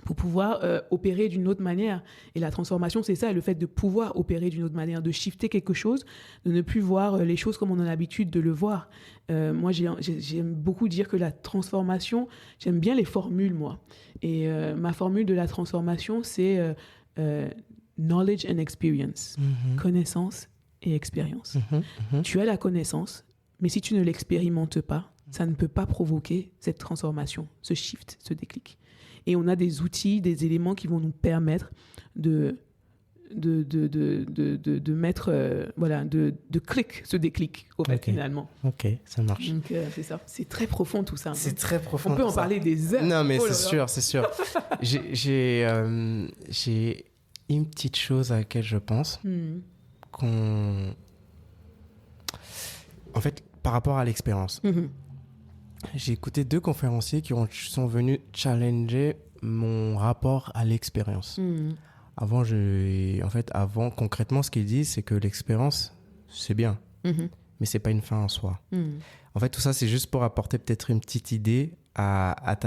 Speaker 3: pour pouvoir opérer d'une autre manière. Et la transformation, c'est ça, le fait de pouvoir opérer d'une autre manière, de shifter quelque chose, de ne plus voir les choses comme on a l'habitude de le voir. Moi, j'aime beaucoup dire que la transformation, j'aime bien les formules, moi. Et ma formule de la transformation, c'est knowledge and experience, connaissance et expérience. Tu as la connaissance, mais si tu ne l'expérimentes pas, ça ne peut pas provoquer cette transformation, ce shift, ce déclic. Et on a des outils, des éléments qui vont nous permettre de mettre, de clic ce déclic, au fait, finalement.
Speaker 1: Ok, ça marche.
Speaker 3: Donc, c'est ça. C'est très profond, tout ça.
Speaker 2: C'est très profond.
Speaker 3: On peut en parler des heures.
Speaker 2: Non, mais c'est sûr. J'ai une petite chose à laquelle je pense. En fait, par rapport à l'expérience. J'ai écouté 2 conférenciers qui sont venus challenger mon rapport à l'expérience. Avant, concrètement, ce qu'ils disent, c'est que l'expérience, c'est bien, mais c'est pas une fin en soi. En fait, tout ça, c'est juste pour apporter peut-être une petite idée à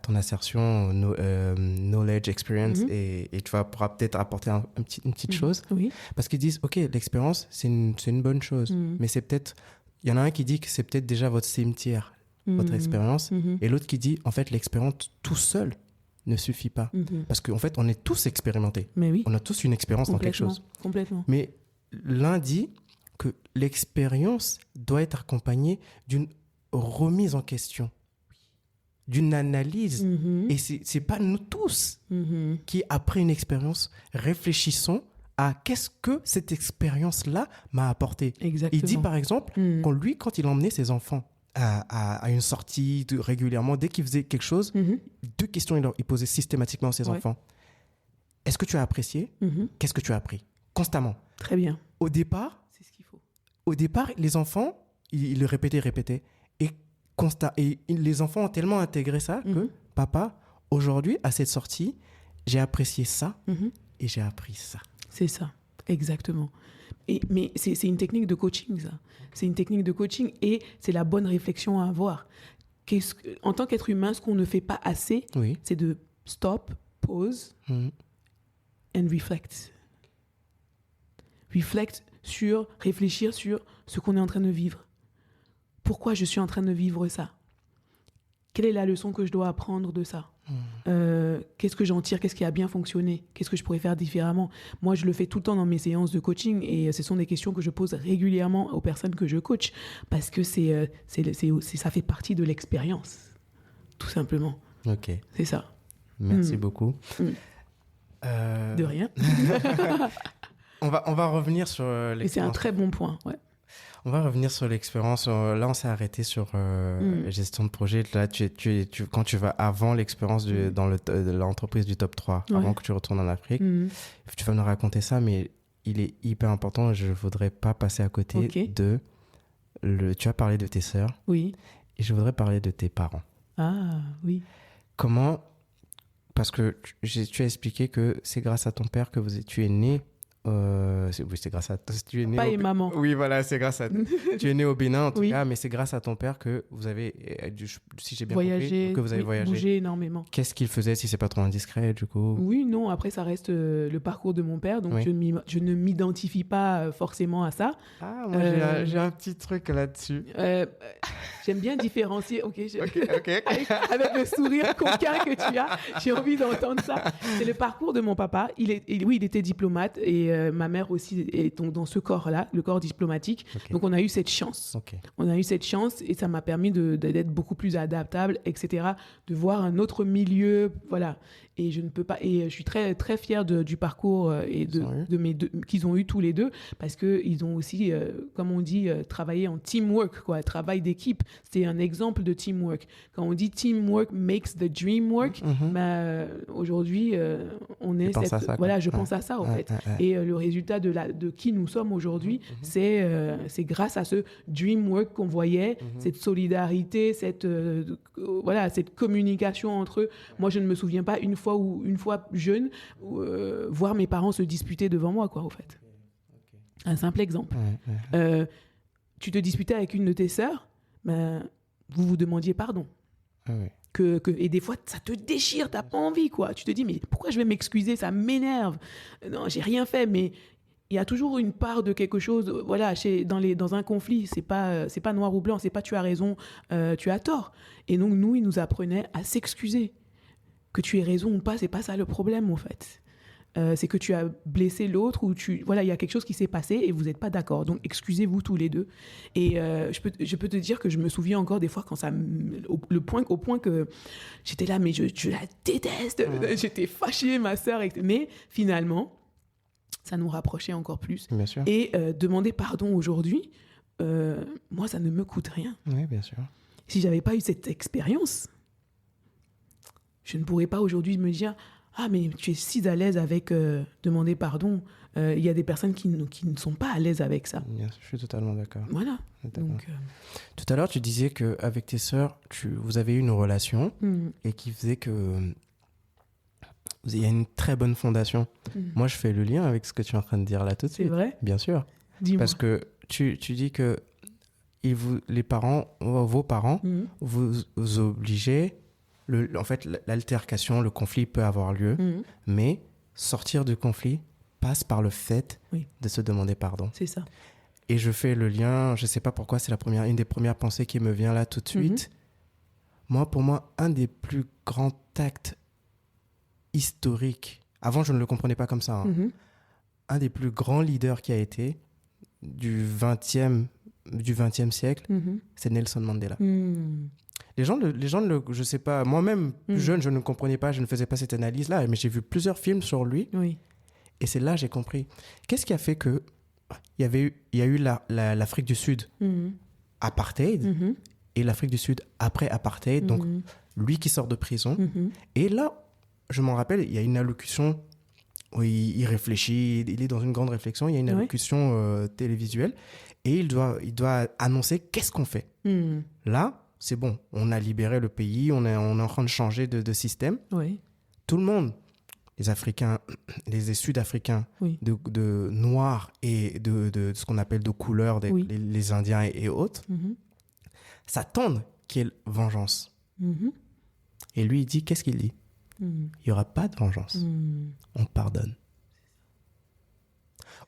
Speaker 2: ton assertion knowledge, experience, et tu pourras peut-être apporter une petite chose.
Speaker 3: Oui.
Speaker 2: Parce qu'ils disent, OK, l'expérience, c'est une bonne chose, mais c'est peut-être... Il y en a un qui dit que c'est peut-être déjà votre cimetière, votre expérience, et l'autre qui dit, en fait, l'expérience tout seul ne suffit pas. Parce qu'en fait, on est tous expérimentés.
Speaker 3: Mais oui.
Speaker 2: On a tous une expérience dans quelque chose.
Speaker 3: Complètement.
Speaker 2: Mais l'un dit que l'expérience doit être accompagnée d'une remise en question, d'une analyse. Et c'est pas nous tous qui, après une expérience, réfléchissons à qu'est-ce que cette expérience-là m'a apporté.
Speaker 3: Exactement.
Speaker 2: Il dit par exemple, quand il emmenait ses enfants à une sortie régulièrement, dès qu'il faisait quelque chose, 2 questions il posait systématiquement à ses enfants. Est-ce que tu as apprécié ? Qu'est-ce que tu as appris ? Constamment.
Speaker 3: Très bien.
Speaker 2: Au départ,
Speaker 3: c'est ce qu'il faut.
Speaker 2: Au départ, les enfants, ils le répétaient. Et les enfants ont tellement intégré ça que, papa, aujourd'hui, à cette sortie, j'ai apprécié ça et j'ai appris ça.
Speaker 3: C'est ça, exactement. Mais c'est une technique de coaching, ça. C'est une technique de coaching et c'est la bonne réflexion à avoir. En tant qu'être humain, ce qu'on ne fait pas assez, c'est de stop, pause and reflect. Réfléchir sur ce qu'on est en train de vivre. Pourquoi je suis en train de vivre ça ? Quelle est la leçon que je dois apprendre de ça ? Qu'est-ce que j'en tire ? Qu'est-ce qui a bien fonctionné ? Qu'est-ce que je pourrais faire différemment ? Moi, je le fais tout le temps dans mes séances de coaching et ce sont des questions que je pose régulièrement aux personnes que je coach parce que ça fait partie de l'expérience, tout simplement.
Speaker 2: Ok.
Speaker 3: C'est ça.
Speaker 2: Merci beaucoup.
Speaker 3: De rien.
Speaker 2: On va revenir sur l'expérience.
Speaker 3: Et c'est un très bon point, ouais.
Speaker 2: On va revenir sur l'expérience. Là, on s'est arrêté sur gestion de projet. Là, quand tu vas avant l'expérience dans l'entreprise du top 3, avant que tu retournes en Afrique, tu vas nous raconter ça, mais il est hyper important. Je ne voudrais pas passer à côté de... Tu as parlé de tes sœurs. Oui. Et je voudrais parler de tes parents.
Speaker 3: Ah, oui.
Speaker 2: Comment... Parce que tu as expliqué que c'est grâce à ton père que tu es né... c'est grâce à tu es né
Speaker 3: Papa et maman.
Speaker 2: Oui, voilà, c'est grâce à tu es né au Bénin en tout cas, mais c'est grâce à ton père que vous avez, si j'ai bien compris, que vous avez voyagé.
Speaker 3: Bougé énormément.
Speaker 2: Qu'est-ce qu'il faisait, si c'est pas trop indiscret, du coup?
Speaker 3: Oui, non, après ça reste le parcours de mon père, donc je ne m'identifie pas forcément à ça.
Speaker 2: Ah, moi j'ai un petit truc là-dessus.
Speaker 3: J'aime bien différencier, avec le sourire coquin que tu as, j'ai envie d'entendre ça. C'est le parcours de mon papa. Il était diplomate et ma mère aussi est dans ce corps-là, le corps diplomatique. Donc on a eu cette chance. On a eu cette chance et ça m'a permis d'être beaucoup plus adaptable, etc. De voir un autre milieu, voilà. Et je ne peux pas. Et je suis très très fière du parcours et de mes deux qu'ils ont eu tous les deux parce que ils ont aussi, comme on dit, travaillé en teamwork, quoi, travail d'équipe. C'était un exemple de teamwork. Quand on dit teamwork makes the dream work, aujourd'hui on est. Je pense à ça en fait. Et le résultat de qui nous sommes aujourd'hui, c'est grâce à ce dream work qu'on voyait, cette solidarité, cette communication entre eux. Moi, je ne me souviens pas une fois jeune, voir mes parents se disputer devant moi, quoi, au fait. Un simple exemple. Tu te disputais avec une de tes sœurs, vous vous demandiez pardon. Et des fois, ça te déchire, t'as pas envie, quoi. Tu te dis, mais pourquoi je vais m'excuser? Ça m'énerve. Non, j'ai rien fait, mais il y a toujours une part de quelque chose. Voilà, dans un conflit, c'est pas noir ou blanc, c'est pas tu as raison, tu as tort. Et donc, nous, ils nous apprenaient à s'excuser. Que tu aies raison ou pas, c'est pas ça le problème, en fait. C'est que tu as blessé l'autre ou il y a quelque chose qui s'est passé et vous n'êtes pas d'accord. Donc, excusez-vous tous les deux. Et je peux te dire que je me souviens encore des fois quand au point que j'étais là, mais je la déteste. J'étais fâchée, ma sœur. Mais finalement, ça nous rapprochait encore plus.
Speaker 2: Bien sûr.
Speaker 3: Et demander pardon aujourd'hui, moi, ça ne me coûte rien.
Speaker 2: Oui, bien sûr.
Speaker 3: Si j'avais pas eu cette expérience, je ne pourrais pas aujourd'hui me dire... Ah, mais tu es si à l'aise avec demander pardon. Il y a des personnes qui ne sont pas à l'aise avec ça.
Speaker 2: Bien, je suis totalement d'accord.
Speaker 3: Voilà. Donc,
Speaker 2: tout à l'heure, tu disais qu'avec tes sœurs, vous avez eu une relation et qui faisait que il y a une très bonne fondation. Moi, je fais le lien avec ce que tu es en train de dire là tout de suite.
Speaker 3: C'est vrai ?
Speaker 2: Bien sûr.
Speaker 3: Dis-moi.
Speaker 2: Parce que tu dis que vos parents vous obligeaient... En fait, l'altercation, le conflit peut avoir lieu, mais sortir du conflit passe par le fait de se demander pardon.
Speaker 3: C'est ça.
Speaker 2: Et je fais le lien, je ne sais pas pourquoi, c'est une des premières pensées qui me vient là tout de suite. Pour moi, un des plus grands actes historiques, avant je ne le comprenais pas comme ça, un des plus grands leaders qui a été du 20e siècle, c'est Nelson Mandela. Les gens, je sais pas, moi-même, jeune, je ne comprenais pas, je ne faisais pas cette analyse-là, mais j'ai vu plusieurs films sur lui.
Speaker 3: Oui.
Speaker 2: Et c'est là que j'ai compris. Qu'est-ce qui a fait que il y a eu l'Afrique du Sud apartheid et l'Afrique du Sud après apartheid, donc lui qui sort de prison. Et là, je m'en rappelle, il y a une allocution où il réfléchit, il est dans une grande réflexion, il y a une allocution télévisuelle et il doit annoncer qu'est-ce qu'on fait. Là, c'est bon, on a libéré le pays, on est en train de changer de système.
Speaker 3: Oui.
Speaker 2: Tout le monde, les Africains, les Sud-Africains, de noirs et de ce qu'on appelle de couleur, les Indiens et autres, s'attendent qu'il y ait vengeance. Et lui, il dit, qu'est-ce qu'il dit ? Il n'y aura pas de vengeance. On pardonne.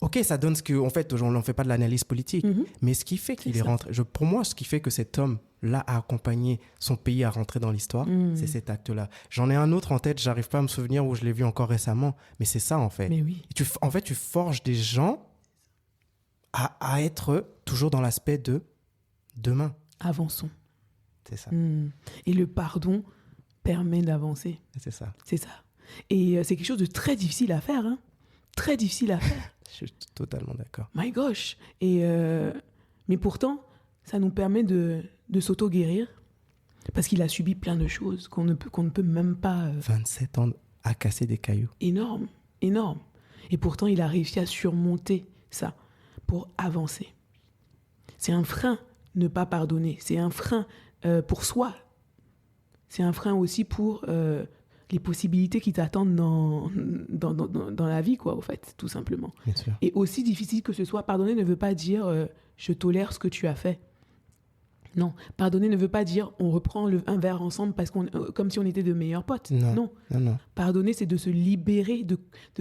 Speaker 2: Ok, ça donne ce qu'en fait, on n'en fait pas de l'analyse politique, mais ce qui fait qu'il est rentré, pour moi, ce qui fait que cet homme-là a accompagné son pays à rentrer dans l'histoire, c'est cet acte-là. J'en ai un autre en tête, j'arrive pas à me souvenir où je l'ai vu encore récemment, mais c'est ça en fait.
Speaker 3: Mais oui.
Speaker 2: En fait, tu forges des gens à être toujours dans l'aspect de demain.
Speaker 3: Avançons.
Speaker 2: C'est ça.
Speaker 3: Et le pardon permet d'avancer.
Speaker 2: C'est ça.
Speaker 3: C'est ça. Et c'est quelque chose de très difficile à faire, hein. Très difficile à faire.
Speaker 2: Je suis totalement d'accord.
Speaker 3: My gosh. Mais pourtant, ça nous permet de s'auto-guérir parce qu'il a subi plein de choses qu'on ne peut même pas...
Speaker 2: 27 ans à casser des cailloux.
Speaker 3: Énorme, énorme. Et pourtant, il a réussi à surmonter ça pour avancer. C'est un frein, ne pas pardonner. C'est un frein pour soi. C'est un frein aussi pour... les possibilités qui t'attendent dans la vie, quoi, au fait, tout simplement.
Speaker 2: Bien sûr.
Speaker 3: Et aussi difficile que ce soit, pardonner ne veut pas dire je tolère ce que tu as fait. Non, pardonner ne veut pas dire on reprend un verre ensemble comme si on était de meilleurs potes. Non. Pardonner, c'est de se libérer de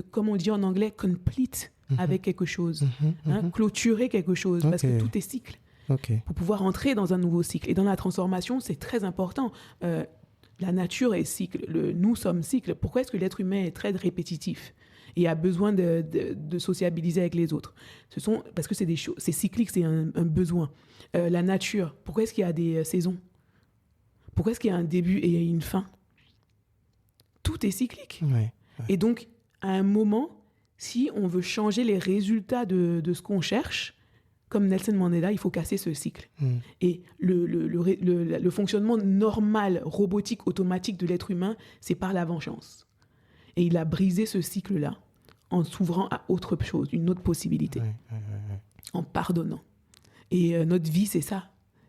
Speaker 3: comme on dit en anglais, complete avec quelque chose. Clôturer quelque chose, parce que tout est cycle. Pour pouvoir entrer dans un nouveau cycle. Et dans la transformation, c'est très important. La nature est cycle, nous sommes cycle. Pourquoi est-ce que l'être humain est très répétitif et a besoin de sociabiliser avec les autres ? Parce que c'est des choses, c'est cyclique, c'est un besoin. La nature, pourquoi est-ce qu'il y a des saisons ? Pourquoi est-ce qu'il y a un début et une fin ? Tout est cyclique.
Speaker 2: Ouais.
Speaker 3: Et donc, à un moment, si on veut changer les résultats de ce qu'on cherche, comme Nelson Mandela, il faut casser ce cycle. Et le fonctionnement normal, robotique, automatique de l'être humain, c'est par la vengeance. Et il a brisé ce cycle-là en s'ouvrant à autre chose, une autre possibilité, en pardonnant. Et notre vie, c'est ça.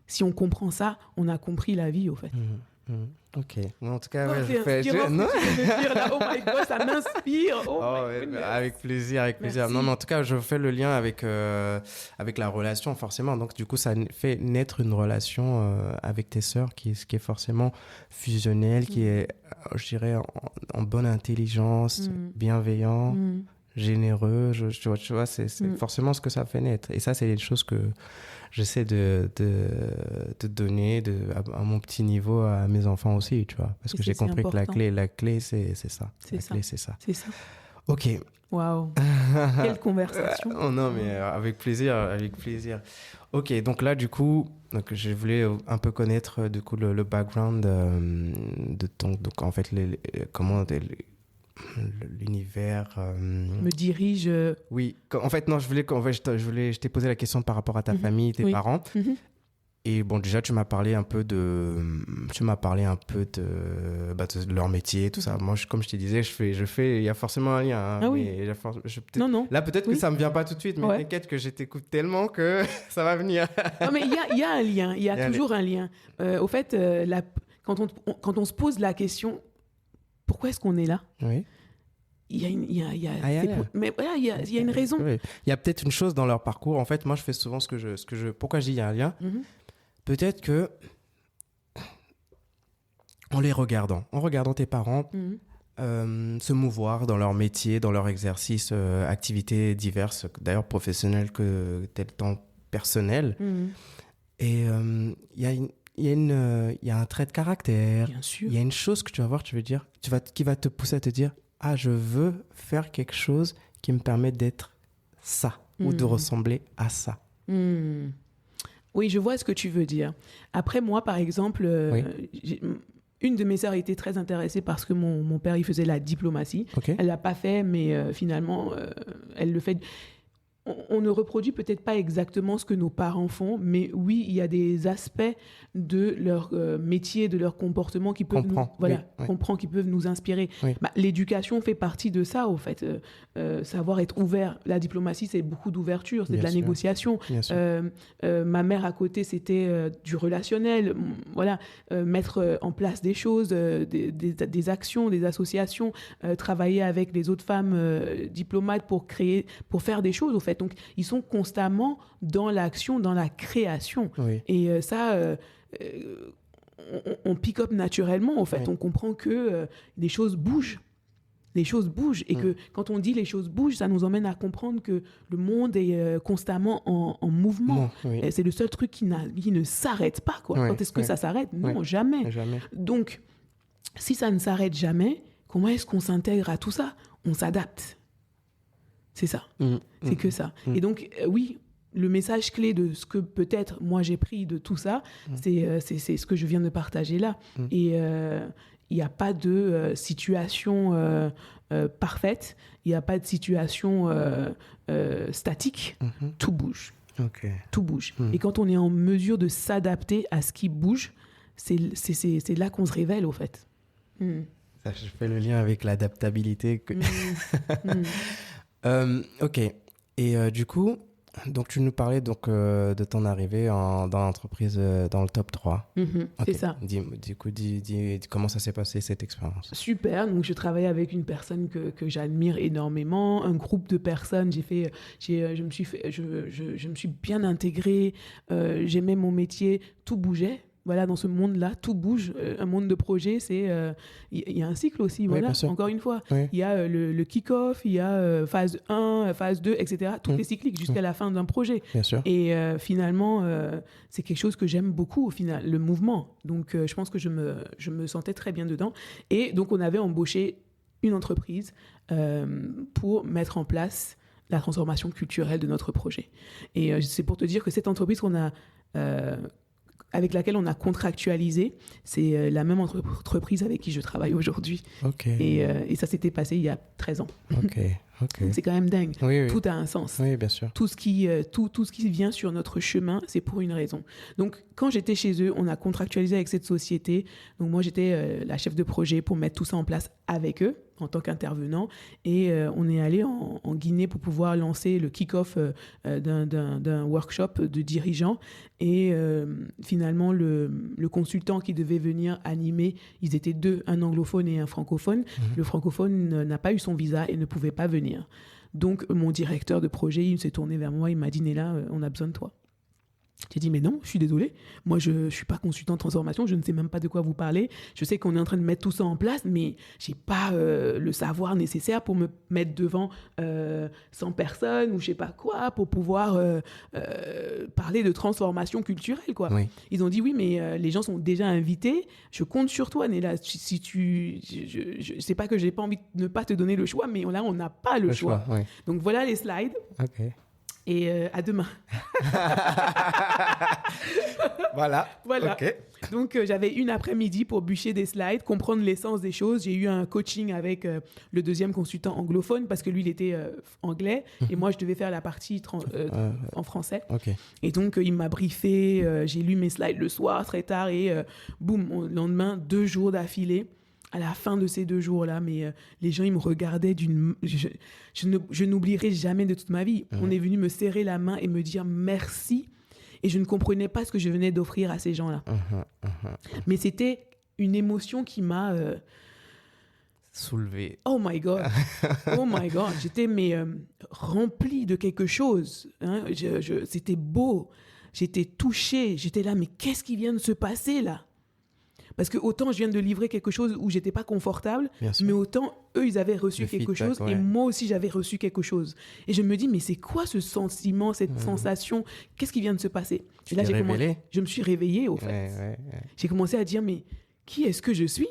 Speaker 3: Si on comprend ça, on a compris la vie, au fait.
Speaker 2: Ok. En tout cas,
Speaker 3: Tu veux me dire là, oh my God, ça m'inspire.
Speaker 2: Avec plaisir, avec plaisir.
Speaker 3: Merci.
Speaker 2: Non, mais en tout cas, je fais le lien avec la relation, forcément. Donc, du coup, ça fait naître une relation avec tes sœurs qui est forcément fusionnelle, qui est, je dirais, en bonne intelligence, bienveillant, généreux. Tu vois, c'est forcément ce que ça fait naître. Et ça, c'est les choses que j'essaie de donner à mon petit niveau à mes enfants aussi, tu vois. Parce que j'ai compris que la clé, c'est ça. C'est ça. Ok.
Speaker 3: Waouh. Quelle conversation.
Speaker 2: Oh non, mais avec plaisir. Ok, donc là, du coup, je voulais un peu connaître du coup le background de ton... Donc, en fait, comment... l'univers
Speaker 3: me dirige.
Speaker 2: Oui, en fait non, je t'ai posé la question par rapport à ta famille, tes parents. Et bon, déjà tu m'as parlé un peu de leur métier, tout ça. Moi, comme je te disais, il y a forcément un lien. Hein, mais
Speaker 3: non.
Speaker 2: Là, peut-être que ça me vient pas tout de suite, mais t'inquiète que je t'écoute tellement que ça va venir.
Speaker 3: Non, mais il y a un lien. Il y a toujours un lien. Au fait, quand on se pose la question, pourquoi est-ce qu'on est là?
Speaker 2: Oui.
Speaker 3: Il y a une raison.
Speaker 2: Oui. Il y a peut-être une chose dans leur parcours. En fait, moi, je fais souvent pourquoi je dis il y a un lien. Peut-être que en regardant tes parents se mouvoir dans leur métier, dans leur exercice, activités diverses, d'ailleurs professionnelles que tel temps personnel. Et il y a un trait de caractère.
Speaker 3: Bien sûr.
Speaker 2: Il y a une chose que tu vas voir, qui va te pousser à te dire, je veux faire quelque chose qui me permet d'être ça ou de ressembler à ça.
Speaker 3: Oui, je vois ce que tu veux dire. Après, moi, par exemple, une de mes sœurs était très intéressée parce que mon père, il faisait la diplomatie.
Speaker 2: Okay.
Speaker 3: Elle ne l'a pas fait, mais finalement, elle le fait. On ne reproduit peut-être pas exactement ce que nos parents font, mais oui, il y a des aspects de leur métier, de leur comportement qui peuvent qui peuvent nous inspirer.
Speaker 2: Oui.
Speaker 3: L'éducation fait partie de ça, au fait. Savoir être ouvert. La diplomatie, c'est beaucoup d'ouverture, c'est de la négociation. Ma mère, à côté, c'était du relationnel. Voilà, mettre en place des choses, des actions, des associations, travailler avec les autres femmes diplomates pour faire des choses, au fait. Donc, ils sont constamment dans l'action, dans la création.
Speaker 2: Oui.
Speaker 3: Et ça, on pick up naturellement, en fait. Oui. On comprend que les choses bougent. Les choses bougent. Et que quand on dit les choses bougent, ça nous emmène à comprendre que le monde est constamment en mouvement. Oui. C'est le seul truc qui ne s'arrête pas, quoi. Oui. Quand est-ce que ça s'arrête? Non, jamais. Donc, si ça ne s'arrête jamais, comment est-ce qu'on s'intègre à tout ça? On s'adapte. C'est ça. C'est que ça. Et donc, oui, le message clé de ce que peut-être moi j'ai pris de tout ça, c'est ce que je viens de partager là. Et il n'y a pas de situation parfaite, il n'y a pas de situation statique. Tout bouge.
Speaker 2: Okay.
Speaker 3: Tout bouge. Et quand on est en mesure de s'adapter à ce qui bouge, c'est là qu'on se révèle, au fait.
Speaker 2: Ça, je fais le lien avec l'adaptabilité. Ok. Et du coup, donc tu nous parlais de ton arrivée dans l'entreprise dans le top 3.
Speaker 3: Okay. C'est ça.
Speaker 2: Du coup, dis comment ça s'est passé, cette expérience?
Speaker 3: Super. Donc, je travaillais avec une personne que j'admire énormément, un groupe de personnes. Je me suis bien intégrée. J'aimais mon métier. Tout bougeait. Voilà, dans ce monde-là, tout bouge. Un monde de projet, il y a un cycle aussi, voilà, encore une fois. Oui. Il y a le kick-off, il y a phase 1, phase 2, etc. Tout est cyclique jusqu'à la fin d'un projet.
Speaker 2: Bien sûr.
Speaker 3: Et finalement, c'est quelque chose que j'aime beaucoup, au final, le mouvement. Donc, je pense que je me sentais très bien dedans. Et donc, on avait embauché une entreprise pour mettre en place la transformation culturelle de notre projet. Et c'est pour te dire que cette entreprise qu'on a... avec laquelle on a contractualisé, c'est la même entreprise avec qui je travaille aujourd'hui.
Speaker 2: Okay.
Speaker 3: Et ça s'était passé il y a 13 ans.
Speaker 2: Ok, Ok.
Speaker 3: Donc, c'est quand même dingue.
Speaker 2: Oui.
Speaker 3: Tout a un sens.
Speaker 2: Oui, bien sûr.
Speaker 3: Tout ce qui vient sur notre chemin, c'est pour une raison. Donc, quand j'étais chez eux, on a contractualisé avec cette société. Donc, moi, j'étais la chef de projet pour mettre tout ça en place avec eux en tant qu'intervenant. Et on est allé en Guinée pour pouvoir lancer le kick-off d'un workshop de dirigeants. Et finalement, le consultant qui devait venir animer, ils étaient deux, un anglophone et un francophone. Le francophone n'a pas eu son visa et ne pouvait pas venir. Donc, mon directeur de projet, il s'est tourné vers moi, il m'a dit « Néla, on a besoin de toi ». J'ai dit « Mais non, je suis désolée, moi je ne suis pas consultant de transformation, je ne sais même pas de quoi vous parlez. Je sais qu'on est en train de mettre tout ça en place, mais je n'ai pas le savoir nécessaire pour me mettre devant 100 personnes ou je ne sais pas quoi, pour pouvoir parler de transformation culturelle. » quoi.
Speaker 2: Oui.
Speaker 3: Ils ont dit « Oui, mais les gens sont déjà invités, je compte sur toi, Néla. Si je sais pas que je n'ai pas envie de ne pas te donner le choix, mais là, on n'a pas le choix. »
Speaker 2: Oui.
Speaker 3: Donc voilà les slides.
Speaker 2: Ok.
Speaker 3: Et à demain.
Speaker 2: Voilà. Ok.
Speaker 3: Donc, j'avais une après-midi pour bûcher des slides, comprendre l'essence des choses. J'ai eu un coaching avec le deuxième consultant anglophone parce que lui, il était anglais et moi, je devais faire la partie en français.
Speaker 2: Ok.
Speaker 3: Et donc, il m'a briefé. J'ai lu mes slides le soir, très tard. Et boum, le lendemain, 2 jours d'affilée. À la fin de ces 2 jours-là, mais les gens, ils me regardaient je n'oublierai jamais de toute ma vie. On est venu me serrer la main et me dire merci. Et je ne comprenais pas ce que je venais d'offrir à ces gens-là. Mais c'était une émotion qui m'a...
Speaker 2: soulevé.
Speaker 3: Oh my God. Oh my God. J'étais remplie de quelque chose. Hein. C'était beau. J'étais touchée. J'étais là, mais qu'est-ce qui vient de se passer là? Parce que autant je viens de livrer quelque chose où j'étais pas confortable, mais autant eux, ils avaient reçu quelque chose et moi aussi, j'avais reçu quelque chose. Et je me dis, mais c'est quoi ce sentiment, cette sensation? Qu'est-ce qui vient de se passer? Et là, je me suis réveillée, au fait. J'ai commencé à dire, mais qui est-ce que je suis?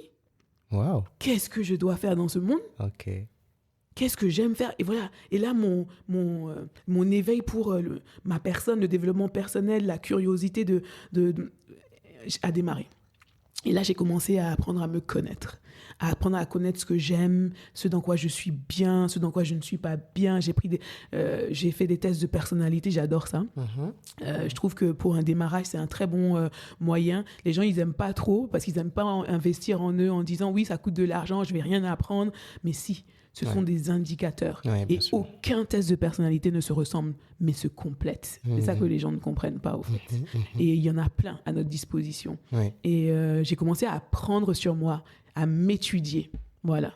Speaker 2: Wow.
Speaker 3: Qu'est-ce que je dois faire dans ce monde?
Speaker 2: Ok.
Speaker 3: Qu'est-ce que j'aime faire? Et voilà. Et là, mon éveil pour ma personne, le développement personnel, la curiosité a démarré. Et là, j'ai commencé à apprendre à me connaître, à apprendre à connaître ce que j'aime, ce dans quoi je suis bien, ce dans quoi je ne suis pas bien. J'ai fait des tests de personnalité, j'adore ça. Je trouve que pour un démarrage, c'est un très bon moyen. Les gens, ils n'aiment pas trop parce qu'ils n'aiment pas investir en eux en disant « Oui, ça coûte de l'argent, je ne vais rien apprendre. » Mais si, ce sont des indicateurs. Et aucun test de personnalité ne se ressemble, mais se complète. C'est ça que les gens ne comprennent pas, au fait. Et il y en a plein à notre disposition. Et j'ai commencé à apprendre sur moi, à m'étudier, voilà.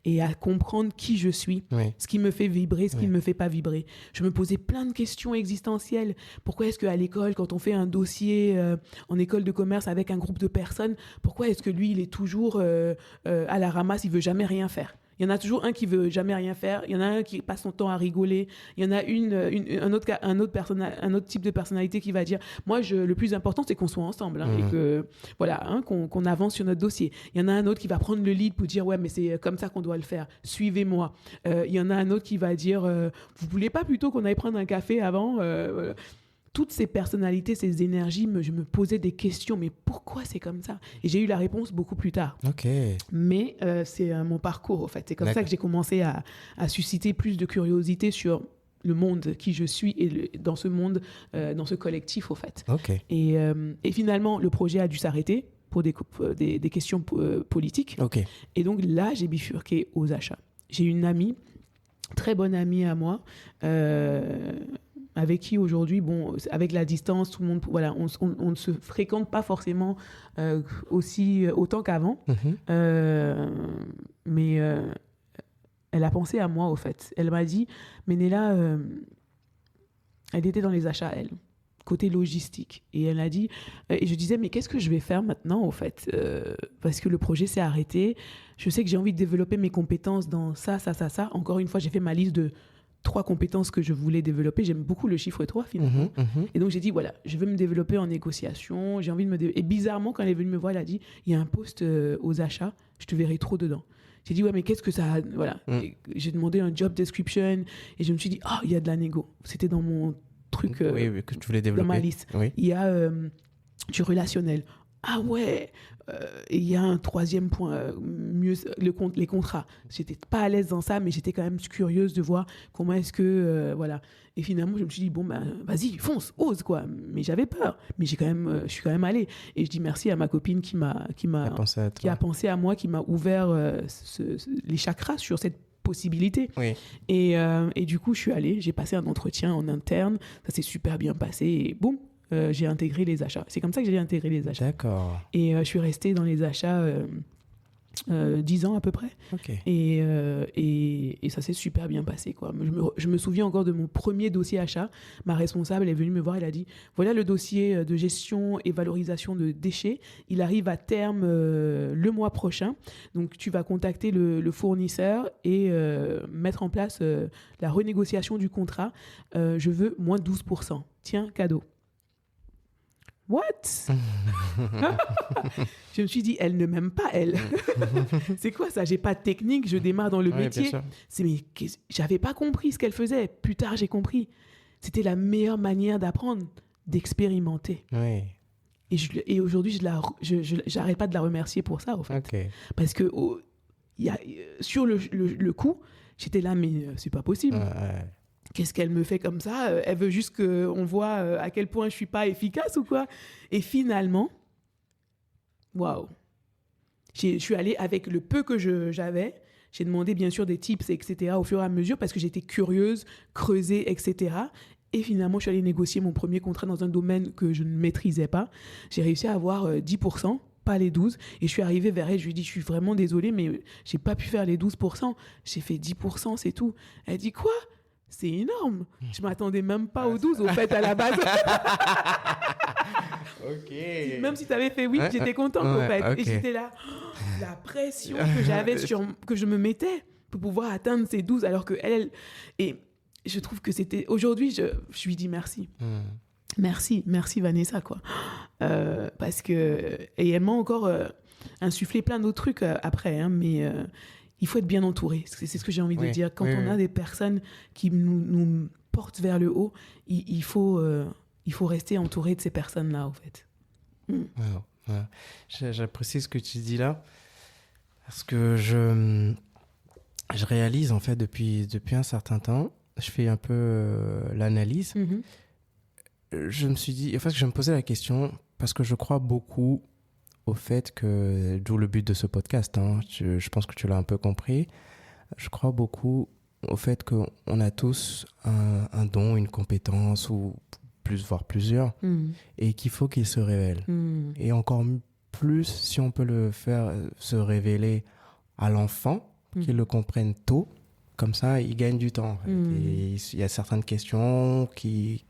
Speaker 3: Et à comprendre qui je suis, ce qui me fait vibrer, ce qui ne me fait pas vibrer. Je me posais plein de questions existentielles. Pourquoi est-ce qu'à l'école, quand on fait un dossier en école de commerce avec un groupe de personnes, pourquoi est-ce que lui, il est toujours à la ramasse, il ne veut jamais rien faire? Il y en a toujours un qui veut jamais rien faire. Il y en a un qui passe son temps à rigoler. Il y en a un autre type de personnalité qui va dire moi le plus important c'est qu'on soit ensemble et que voilà qu'on avance sur notre dossier. Il y en a un autre qui va prendre le lead pour dire ouais mais c'est comme ça qu'on doit le faire. Suivez-moi. Il y en a un autre qui va dire vous voulez pas plutôt qu'on aille prendre un café avant Toutes ces personnalités, ces énergies, je me posais des questions. Mais pourquoi c'est comme ça? Et j'ai eu la réponse beaucoup plus tard.
Speaker 2: Ok.
Speaker 3: Mais c'est mon parcours, en fait. C'est comme ça que j'ai commencé à susciter plus de curiosité sur le monde qui je suis et dans ce monde, dans ce collectif, au fait.
Speaker 2: Ok.
Speaker 3: Et finalement, le projet a dû s'arrêter pour des questions politiques.
Speaker 2: Ok.
Speaker 3: Et donc là, j'ai bifurqué aux achats. J'ai une amie, très bonne amie à moi, avec qui aujourd'hui, bon, avec la distance, tout le monde, voilà, on ne se fréquente pas forcément autant qu'avant. Mais elle a pensé à moi, au fait. Elle m'a dit, mais Néla, elle était dans les achats, elle, côté logistique. Et elle a dit, et je disais, mais qu'est-ce que je vais faire maintenant, au fait, parce que le projet s'est arrêté. Je sais que j'ai envie de développer mes compétences dans ça. Encore une fois, j'ai fait ma liste de 3 compétences que je voulais développer. J'aime beaucoup le chiffre 3, finalement. Et donc, j'ai dit, voilà, je veux me développer en négociation. J'ai envie de me développer. Et bizarrement, quand elle est venue me voir, elle a dit, il y a un poste aux achats, je te verrai trop dedans. J'ai dit, ouais, mais qu'est-ce que ça... Voilà. J'ai demandé un job description et je me suis dit, il y a de la négo. C'était dans mon truc,
Speaker 2: oui, que tu voulais développer.
Speaker 3: dans ma liste.
Speaker 2: Oui.
Speaker 3: Il y a du relationnel. ah ouais, et il y a un troisième point, mieux, les contrats. J'étais pas à l'aise dans ça, mais j'étais quand même curieuse de voir comment est-ce que, voilà. Et finalement, je me suis dit, bon, ben, vas-y, fonce, ose, quoi. Mais j'avais peur. Mais je suis quand même allée. Et je dis merci à ma copine qui a pensé à moi, qui m'a ouvert les chakras sur cette possibilité.
Speaker 2: Oui.
Speaker 3: Et du coup, je suis allée, j'ai passé un entretien en interne, ça s'est super bien passé, et boum, j'ai intégré les achats. C'est comme ça que j'ai intégré les achats.
Speaker 2: D'accord.
Speaker 3: Et je suis restée dans les achats 10 ans à peu près.
Speaker 2: Ok.
Speaker 3: Et ça s'est super bien passé, quoi. Je me souviens encore de mon premier dossier achat. Ma responsable est venue me voir, elle a dit, voilà le dossier de gestion et valorisation de déchets. Il arrive à terme le mois prochain. Donc tu vas contacter le fournisseur et mettre en place la renégociation du contrat. Je veux moins 12%. Tiens, cadeau. What? Je me suis dit, elle ne m'aime pas, elle. C'est quoi ça? J'ai pas de technique, je démarre dans le métier. Mais j'avais pas compris ce qu'elle faisait. Plus tard, j'ai compris. C'était la meilleure manière d'apprendre, d'expérimenter.
Speaker 2: Oui.
Speaker 3: Et aujourd'hui, j'arrête pas de la remercier pour ça, au fait.
Speaker 2: Okay.
Speaker 3: Parce que sur le coup, j'étais là, mais c'est pas possible. Qu'est-ce qu'elle me fait comme ça? Elle veut juste qu'on voit à quel point je suis pas efficace ou quoi? Et finalement, waouh! Je suis allée avec le peu que j'avais. J'ai demandé bien sûr des tips, etc. au fur et à mesure parce que j'étais curieuse, creuser, etc. Et finalement, je suis allée négocier mon premier contrat dans un domaine que je ne maîtrisais pas. J'ai réussi à avoir 10%. Pas les 12%. Et je suis arrivée vers elle, je lui ai dit, je suis vraiment désolée, mais j'ai pas pu faire les 12%. J'ai fait 10%, c'est tout. Elle dit, quoi? C'est énorme. Je m'attendais même pas aux 12, au fait, à la base.
Speaker 2: Ok.
Speaker 3: Même si tu avais fait 8, j'étais contente, au fait. Okay. Et j'étais là, la pression que j'avais, que je me mettais pour pouvoir atteindre ces 12, alors que elle... Et je trouve que c'était... Aujourd'hui, je lui dis merci. Merci Vanessa, quoi. Parce que... Et elle m'a encore insufflé plein d'autres trucs après, hein, mais... il faut être bien entouré. C'est ce que j'ai envie de dire. Quand on a des personnes qui nous portent vers le haut, il faut rester entouré de ces personnes-là, en fait.
Speaker 2: Wow. J'apprécie ce que tu dis là, parce que je réalise, en fait, depuis un certain temps, je fais un peu l'analyse. Je me suis dit, en fait, je me posais la question, parce que je crois beaucoup au fait que, d'où le but de ce podcast, hein, je pense que tu l'as un peu compris, je crois beaucoup au fait qu'on a tous un don, une compétence, ou voire plusieurs, et qu'il faut qu'il se révèle. Et encore plus, si on peut le faire se révéler à l'enfant, qu'il le comprenne tôt, comme ça, il gagne du temps. En fait. Et il y a certaines questions qui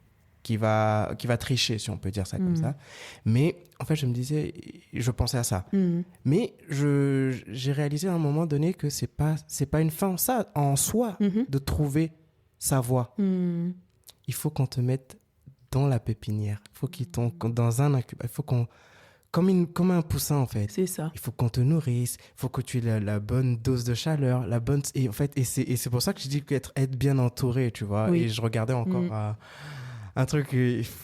Speaker 2: va tricher, si on peut dire ça comme ça. Mais en fait, je pensais à ça. Mais j'ai réalisé à un moment donné que c'est pas une fin en soi de trouver sa voie. Il faut qu'on te mette dans la pépinière. Il faut qu'il tombe dans un incubateur. Il faut comme un poussin, en fait.
Speaker 3: C'est ça.
Speaker 2: Il faut qu'on te nourrisse. Il faut que tu aies la bonne dose de chaleur, et en fait, c'est pour ça que je dis qu'être bien entouré, tu vois. Oui. Et je regardais encore un truc,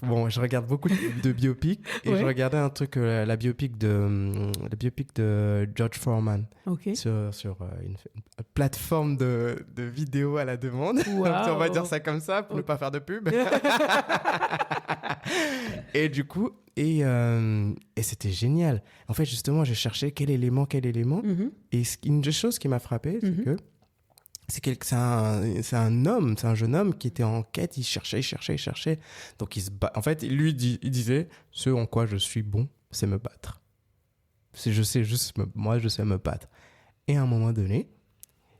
Speaker 2: bon, je regarde beaucoup de biopics et je regardais un truc, la biopic de George Foreman sur une plateforme de vidéos à la demande. Wow. On va dire ça comme ça pour ne pas faire de pub. Et du coup, et c'était génial. En fait, justement, j'ai cherché quel élément. Et une des choses qui m'a frappé, c'est que c'est un jeune homme qui était en quête, il cherchait. Donc il se bat. En fait, lui, il disait, ce en quoi je suis bon, c'est me battre. Je sais me battre. Et à un moment donné,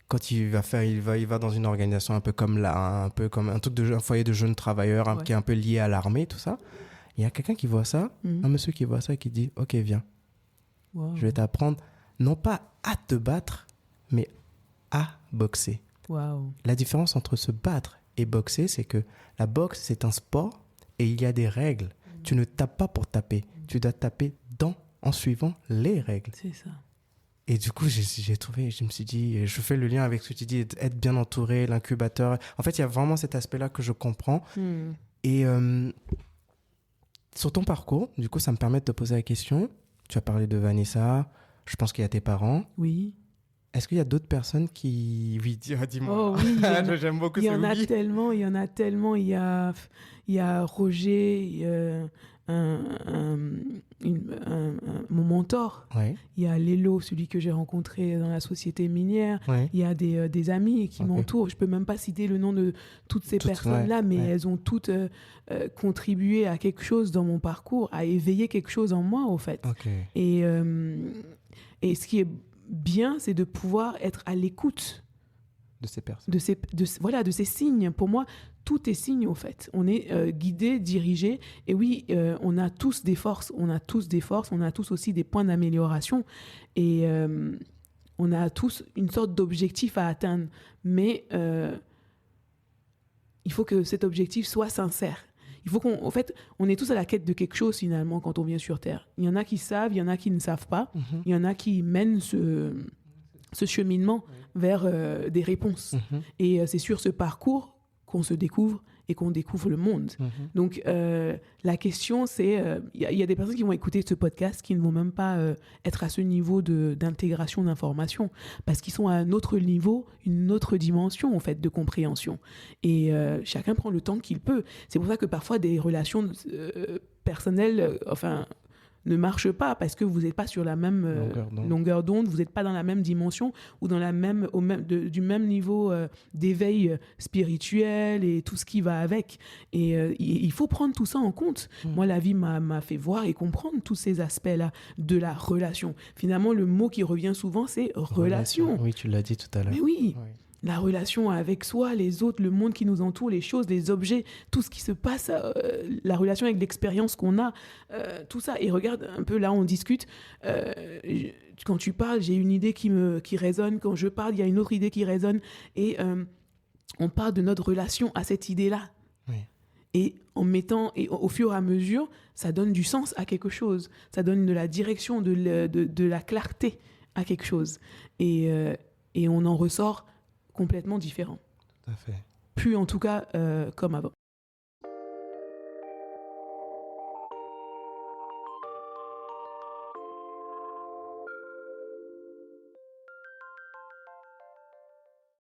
Speaker 2: quand il va dans une organisation un peu comme là, un peu comme un foyer de jeunes travailleurs, qui est un peu lié à l'armée, tout ça. Il y a quelqu'un qui voit ça, un monsieur qui voit ça et qui dit, ok, viens. Wow. Je vais t'apprendre, non pas à te battre, mais à boxer.
Speaker 3: Wow.
Speaker 2: La différence entre se battre et boxer, c'est que la boxe, c'est un sport et il y a des règles. Tu ne tapes pas pour taper. Tu dois taper en suivant les règles.
Speaker 3: C'est ça.
Speaker 2: Et du coup, je me suis dit, je fais le lien avec ce que tu dis, être bien entouré, l'incubateur. En fait, il y a vraiment cet aspect-là que je comprends. Et sur ton parcours, du coup, ça me permet de te poser la question. Tu as parlé de Vanessa. Je pense qu'il y a tes parents.
Speaker 3: Oui.
Speaker 2: Est-ce qu'il y a d'autres personnes qui... Oui, dis-moi.
Speaker 3: Oh oui,
Speaker 2: J'aime beaucoup ce
Speaker 3: il y en a
Speaker 2: oui.
Speaker 3: tellement, il y en a tellement. Il y a Roger, mon mentor.
Speaker 2: Ouais,
Speaker 3: Il y a Lélo, celui que j'ai rencontré dans la société minière.
Speaker 2: ouais.
Speaker 3: Il y a des amis qui
Speaker 2: Ok.
Speaker 3: m'entourent. Je peux même pas citer le nom de toutes ces
Speaker 2: Toutes,
Speaker 3: personnes-là,
Speaker 2: ouais,
Speaker 3: mais
Speaker 2: ouais.
Speaker 3: elles ont toutes contribué à quelque chose dans mon parcours, à éveiller quelque chose en moi, au fait.
Speaker 2: Ok.
Speaker 3: Et ce qui est bien, c'est de pouvoir être à l'écoute
Speaker 2: De ces personnes.
Speaker 3: de ces signes. Pour moi, tout est signe, au fait. On est guidé, dirigé. Et oui, on a tous des forces. On a tous aussi des points d'amélioration. Et on a tous une sorte d'objectif à atteindre. Mais il faut que cet objectif soit sincère. Il faut en fait, on est tous à la quête de quelque chose, finalement, quand on vient sur Terre. Il y en a qui savent, il y en a qui ne savent pas. Il y en a qui mènent ce cheminement vers des réponses. Et c'est sur ce parcours qu'on se découvre et qu'on découvre le monde. Donc, la question, c'est... Il y a des personnes qui vont écouter ce podcast qui ne vont même pas être à ce niveau d'intégration d'informations, parce qu'ils sont à un autre niveau, une autre dimension, en fait, de compréhension. Et chacun prend le temps qu'il peut. C'est pour ça que parfois, des relations personnelles... ne marche pas parce que vous n'êtes pas sur la même longueur d'onde, vous n'êtes pas dans la même dimension ou dans du même niveau d'éveil spirituel et tout ce qui va avec. Et il faut prendre tout ça en compte. Moi, la vie m'a fait voir et comprendre tous ces aspects-là de la relation. Finalement, le mot qui revient souvent, c'est relation.
Speaker 2: Oui, tu l'as dit tout à l'heure.
Speaker 3: Mais oui.
Speaker 2: Oui.
Speaker 3: La relation avec soi, les autres, le monde qui nous entoure, les choses, les objets, tout ce qui se passe, la relation avec l'expérience qu'on a, tout ça. Et regarde, un peu là, on discute. Quand tu parles, j'ai une idée qui résonne. Quand je parle, il y a une autre idée qui résonne. Et on parle de notre relation à cette idée-là.
Speaker 2: Oui.
Speaker 3: Et et au fur et à mesure, ça donne du sens à quelque chose. Ça donne de la direction, de la clarté à quelque chose. Et on en ressort complètement différent.
Speaker 2: Tout à fait.
Speaker 3: Plus en tout cas comme avant.